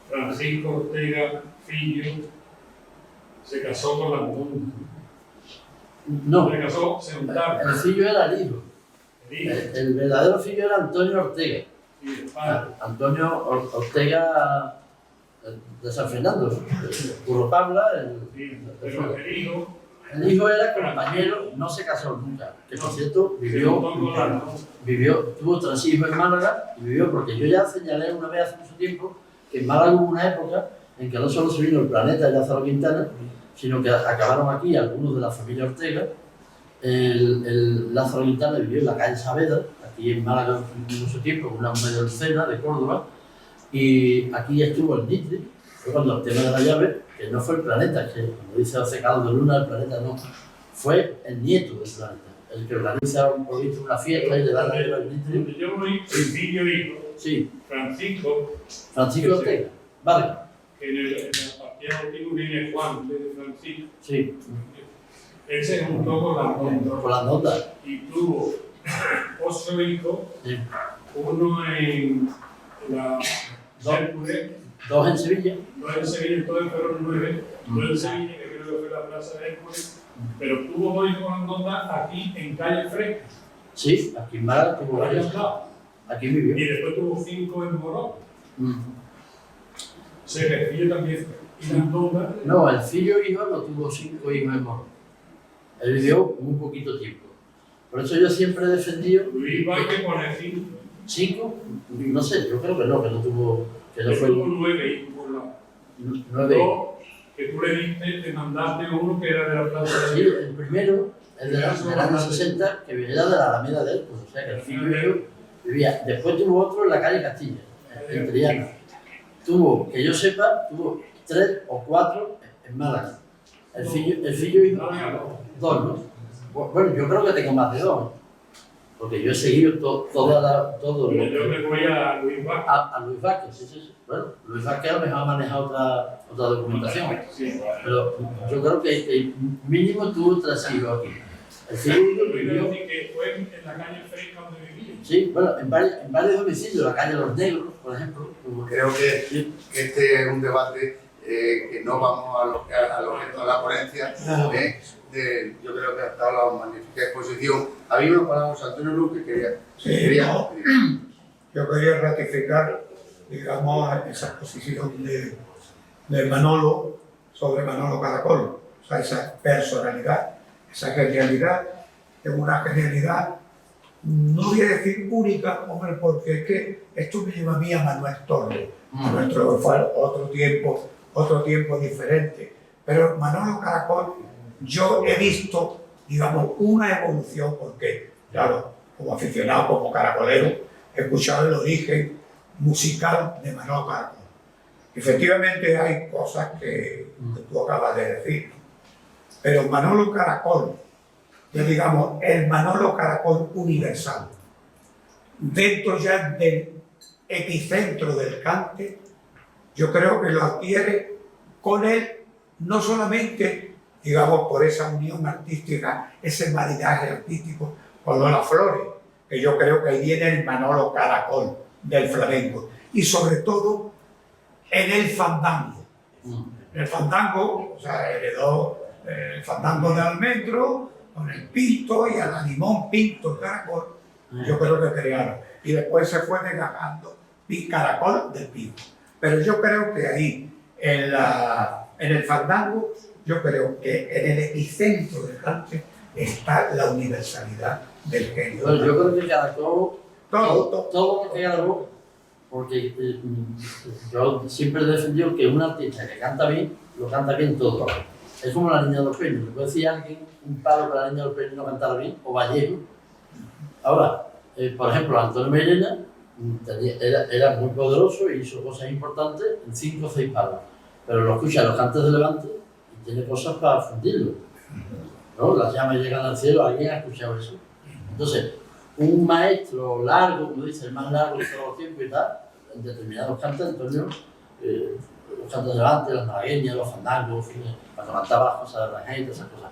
Francisco Ortega, Fillo, se casó con la mujer. No, Se casó, se juntaron. el Fillo era el hijo. El verdadero Fillo era Antonio Ortega. y de España. Antonio Ortega de San Fernando, Curro Pabla, Sí, pero el hijo era compañero, no se casó nunca, que por cierto tuvo 3 hijos en Málaga y vivió, porque yo ya señalé una vez hace mucho tiempo que en Málaga hubo una época en que no solo se vino el Planeta y Lázaro Quintana, sino que acabaron aquí algunos de la familia Ortega. El Lázaro Quintana vivió en la calle Saavedra, aquí en Málaga mucho tiempo, una medio cena de Córdoba, y aquí estuvo el Nitri. Fue cuando el tema de la llave, que no fue el Planeta, que como dice José Carlos de Luna, el Planeta no, fue el nieto del Planeta, el que organiza una fiesta y le da la llave al Nitri. Donde yo voy, el filho hijo, Sí, Francisco Ortega, vale, que en el parqueo último viene Juan, de Francisco. sí, Él se juntó con las notas. y tuvo 8 hijos, Sí. uno en la Hércules, 2 en Sevilla. 2 en Sevilla, todos fueron 9, 2 en Sevilla, que creo que fue la plaza de Hércules, pero tuvo 2 hijos en Andorra aquí en Calle Fresca, Sí, aquí en Málaga tuvo por ahí varios. al lado. Aquí Y vivió. después tuvo 5 en Morón. Mm. Se recibe también en Andorra. No, el filho hijo no tuvo 5 hijos en Morón. Él vivió muy poquito tiempo. Por eso yo siempre he defendido. Luis Vázquez pone 5. 5, no sé, yo creo que no tuvo. Que no Él fue tuvo 9 hijos por lado. 9 hijos. 2 que tú le diste, te mandaste uno que era de la plaza Sí, de el primero, el del año 60, que era de la Alameda de Hércules. O sea que el filho hijo vivía. Después tuvo otro en la calle Castilla, en Triana. Tuvo, que yo sepa, tuvo 3 o 4 en Málaga. El filho hijo, 2, ¿no? Bueno, yo creo que tengo más de 2, porque yo he seguido todo Pero yo me voy a Luis Vázquez. a Luis Vázquez, sí. Bueno, Luis Vázquez a lo mejor ha manejado otra documentación, Sí, pero yo creo que mínimo tuvo 3 hijos aquí. El filho hijo Luis vivió, Vázquez, que fue en la calle Fresca donde vivía. sí, bueno, en varios domicilios, la calle Los Negros, por ejemplo. Creo que este es un debate que no vamos a lo que a la ponencia. Yo creo que ha estado la magnífica exposición. Había una palabra, José Antonio Luz, que quería. Yo quería ratificar, digamos, esa posición de Manolo sobre Manolo Caracol. O sea, esa personalidad, esa genialidad, es una genialidad, no voy a decir única, hombre, porque es que esto me lleva a mí a Manuel Torres. Manuel Torres fue otro tiempo diferente. Pero Manolo Caracol, yo he visto, digamos, una evolución, porque, claro, como aficionado, como caracolero, he escuchado el origen musical de Manolo Caracol. Efectivamente hay cosas que tú acabas de decir, pero Manolo Caracol, yo digamos, el Manolo Caracol universal, dentro ya del epicentro del cante, yo creo que lo adquiere con él, no solamente, digamos, por esa unión artística, ese maridaje artístico con Lola Flores, que yo creo que ahí viene el Manolo Caracol del flamenco, y sobre todo en el fandango. El fandango, o sea, heredó el fandango de Almendro, con el Pinto y al Limón Pinto Caracol, yo creo que crearon. Y después se fue desgajando Caracol del Pinto. Pero yo creo que ahí, en el fandango, yo creo que en el epicentro del cante está la universalidad del genio. Bueno, yo creo que Caracol, Todo. todo lo que grabó, porque yo siempre he defendido que un artista que canta bien, lo canta bien todo. Es como la Niña de los Peños. ¿Le puede decir a alguien un palo que la Niña de los Peños no cantara bien? O Vallejo. Ahora, por ejemplo, Antonio Mairena era muy poderoso y hizo cosas importantes en 5 o 6 palos. Pero lo escucha los cantes de Levante y tiene cosas para fundirlo, ¿no? Las llamas llegan al cielo, alguien ha escuchado eso. Entonces, un maestro largo, como dice, el más largo de todos los tiempos y tal, en determinados cantes, Antonio, los cantos de Levante, las malagueñas, los fandangos, cuando cantaba las cosas de Rangel, esas cosas.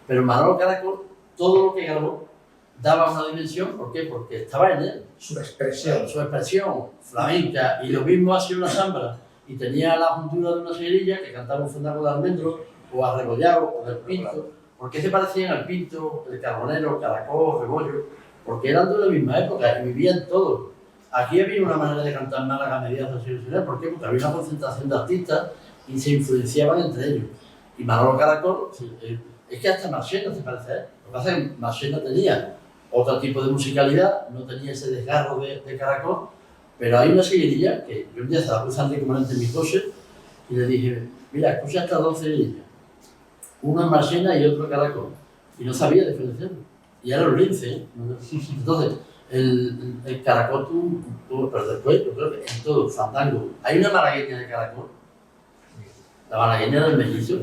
Pero Manolo Caracol, todo lo que grabó, daba una dimensión. ¿Por qué? Porque estaba en él. Su expresión. Su expresión flamenca. Y lo mismo hacía una zambra. Y tenía la juntura de una seguirilla que cantaba un fandango de Almendro, o Arregollado, o del Pinto. ¿Por qué se parecían al Pinto, el Carbonero, el Caracol, el Rebollo? Porque eran de la misma época y vivían todos. aquí había una manera de cantar Málaga a mediados del siglo XIX. ¿Por qué? Porque había una concentración de artistas y se influenciaban entre ellos. Y Manolo Caracol, es que hasta Marchena se parece a él. Lo que pasa es que Marchena tenía otro tipo de musicalidad, no tenía ese desgarro de Caracol, pero hay una seguidilla que yo un día estaba cruzando como en mi coche y le dije, mira, escucha estas 2 seguidillas, una es Marchena y otro Caracol, y no sabía diferenciarlo, y era un lince, ¿eh? Entonces, el Caracol tuvo, pero después, yo creo que en todo, fandango, hay una malagueña de Caracol, la malagueña del mellizo,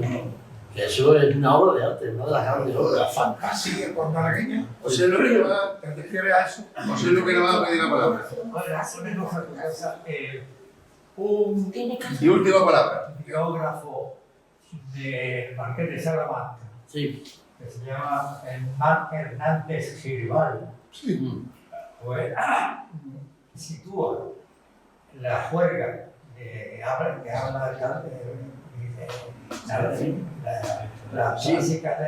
que eso es una obra de arte, una de las grandes obras. Fantasía con malagueña. José Luis, ¿Te refieres a eso? José Luis, que nos va a pedir la palabra. Un Y última palabra. biógrafo de Marqués de Salamanca, Sí. que se llama Mar Hernández Giribal, pues sitúa la juerga que habla la Sí. clásica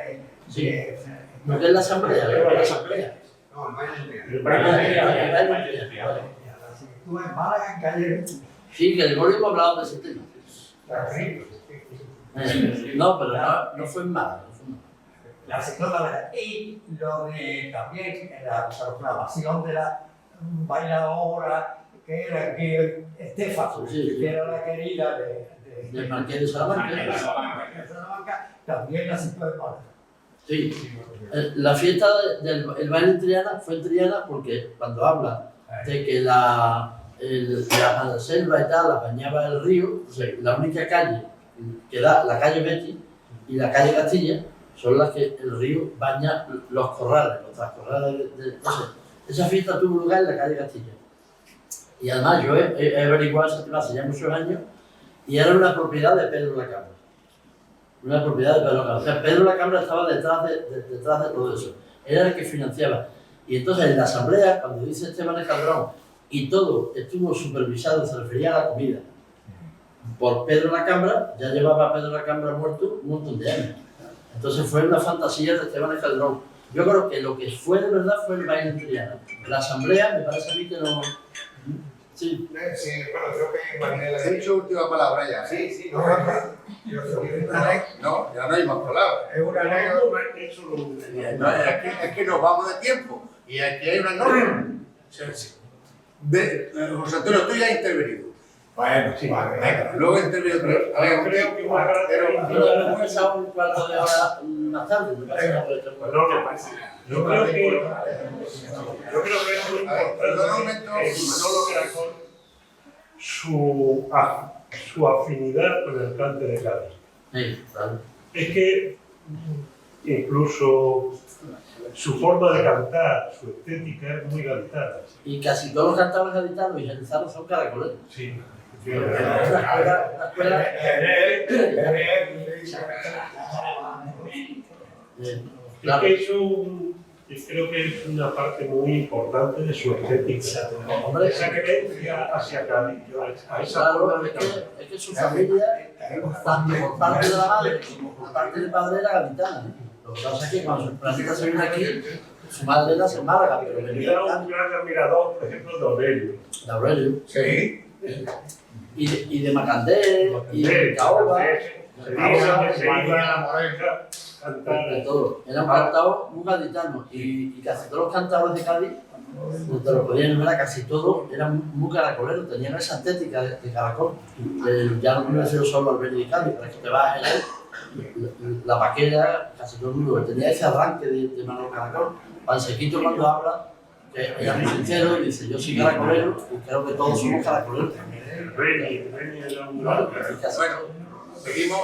Sí. Porque es la asamblea, la asamblea. No, no es El la sitúa en Málaga, en calle Sí, que el Gregorio hemos hablado de ese tema. Carrillo. No, pero no fue en Málaga. La segunda y lo de también la proclamación de la bailadora que era que Estefan, Sí. que era la querida Del Marqués de Salamanca. Salamanca, también la situó en Málaga. Sí. La fiesta del baile en Triana fue en Triana porque cuando habla de que la selva y tal la bañaba el río, o sea, la única calle que da la calle Betty y la calle Castilla son las que el río baña los corrales, los trascorrales. Entonces, esa fiesta tuvo lugar en la calle Castilla. Y además yo he averiguado ese tema hace ya muchos años y era una propiedad de Pedro la Cambra. Una propiedad de Pedro la Cambra. O sea, Pedro la Cambra estaba detrás de todo eso. Era el que financiaba. Y entonces en la asamblea, cuando dice Esteban Escaldrón, y todo estuvo supervisado, se refería a la comida, por Pedro la Cambra, ya llevaba a Pedro la Cambra muerto un montón de años. Entonces fue una fantasía de Esteban Escaldrón. Yo creo que lo que fue de verdad fue el baile en Triana. La asamblea me parece a mí que no... Sí. Sí, bueno, creo que Marinela He dicho última palabra ya. Sí, no, No, ya no hay más palabras. es una anécdota. No, es que nos vamos de tiempo. Y aquí hay una norma. José Antonio, tú ya has intervenido. Bueno, sí, vale. Venga, luego intervenido tú. A ver, Creo que una Pero característica. hemos empezado un cuarto de hora más tarde. Me parece que por este No, yo creo que es muy A ver, perdona un importante momento. en Manolo Caracol su afinidad con el cante de Cádiz. Sí, claro. Es que incluso su forma de cantar, su estética es muy gaditana. Y casi todos los cantadores gaditanos y janizanos son caracoleros. Sí. Una escuela Es que eso creo que es una parte muy importante de su estética. Hombre, Esa creencia hacia Cádiz, a esa claro, forma de cantar. es que su familia, tanto por parte de la madre como por parte del padre, era gaditana. Lo que pasa es que cuando su planeta se vino aquí, su madre era en Málaga, pero venía Era de un Cádiz, gran admirador, por ejemplo, de Aurelio. de Aurelio, Sí. y de Macandé, y de Caoba, Se dice que se iba a cantar. de todo. Era un cantador muy gaditano y casi todos los cantadores de Cádiz, no te lo podía enumerar, casi todos eran muy caracoleros, tenían esa estética de caracol. Ya no me refiero solo al Benny de Cádiz, pero es que te vas a Jerez, la vaquera, casi todo el mundo tenía ese arranque de Manolo Caracol. Pansequito cuando habla, que era muy sincero y dice, yo soy caracolero y creo que todos somos caracoleros. Reni era un gran. Bueno, seguimos,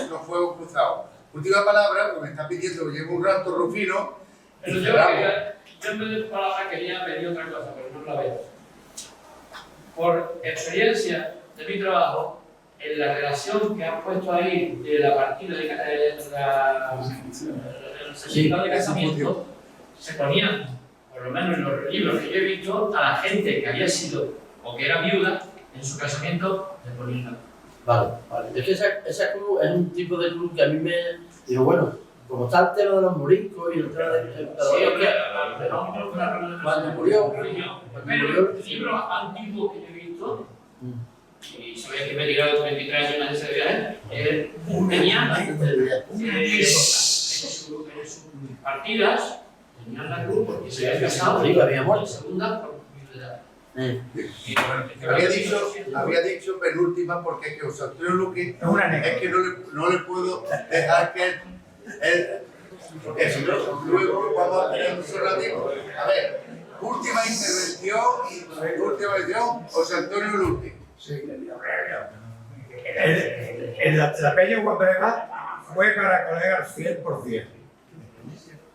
no fuego cruzado. Última palabra, porque me está pidiendo que lleve un rato Rufino. Pero Y yo cerramos. en vez de palabra quería pedir otra cosa, pero no la veo. Por experiencia de mi trabajo, en la relación que han puesto ahí de la partida de el certificado de casamiento, se ponían, por lo menos en los libros que yo he visto, a la gente que había sido o que era viuda, en su casamiento, le ponían. Vale, vale. Es que esa cruz es un tipo de cruz que a mí me... Digo, bueno, como está el tema de los moriscos y el tema de... Sí, hombre, Cuando murió, pero el libro antiguo que yo he visto, y sabéis que me he tirado 33 años en ese viaje, tenía en sus partidas, tenían la cruz porque se había casado, Sí, había muerto. y segunda por viudedad. Había dicho penúltima porque es que José Antonio Luque Es una anécdota. es que no le puedo dejar que porque si no, luego vamos a tener mucho ratito. A ver, última intervención, José Antonio Luque. Sí. En la Peña Guambrega fue caracolera al 100%.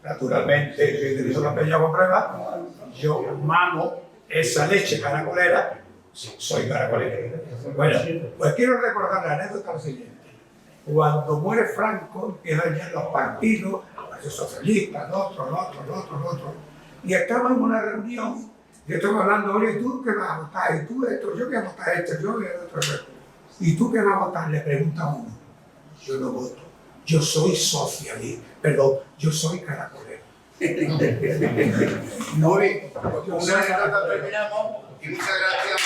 Naturalmente, si utilizo la Peña Guambrega, yo mamo esa leche caracolera, soy caracolero. Bueno, pues quiero recordar la anécdota siguiente. Cuando muere Franco, empiezan ya los partidos, los socialistas, los otros. Y estamos en una reunión, y estamos hablando, oye, ¿tú qué vas a votar? ¿Y tú esto? Yo voy a votar esto, yo voy a votar esto. ¿Y tú qué vas a votar? Le pregunta uno. Yo no voto. Yo soy socialista. Perdón, yo soy caracolero. Muy bien, con una anécdota terminamos y muchas gracias.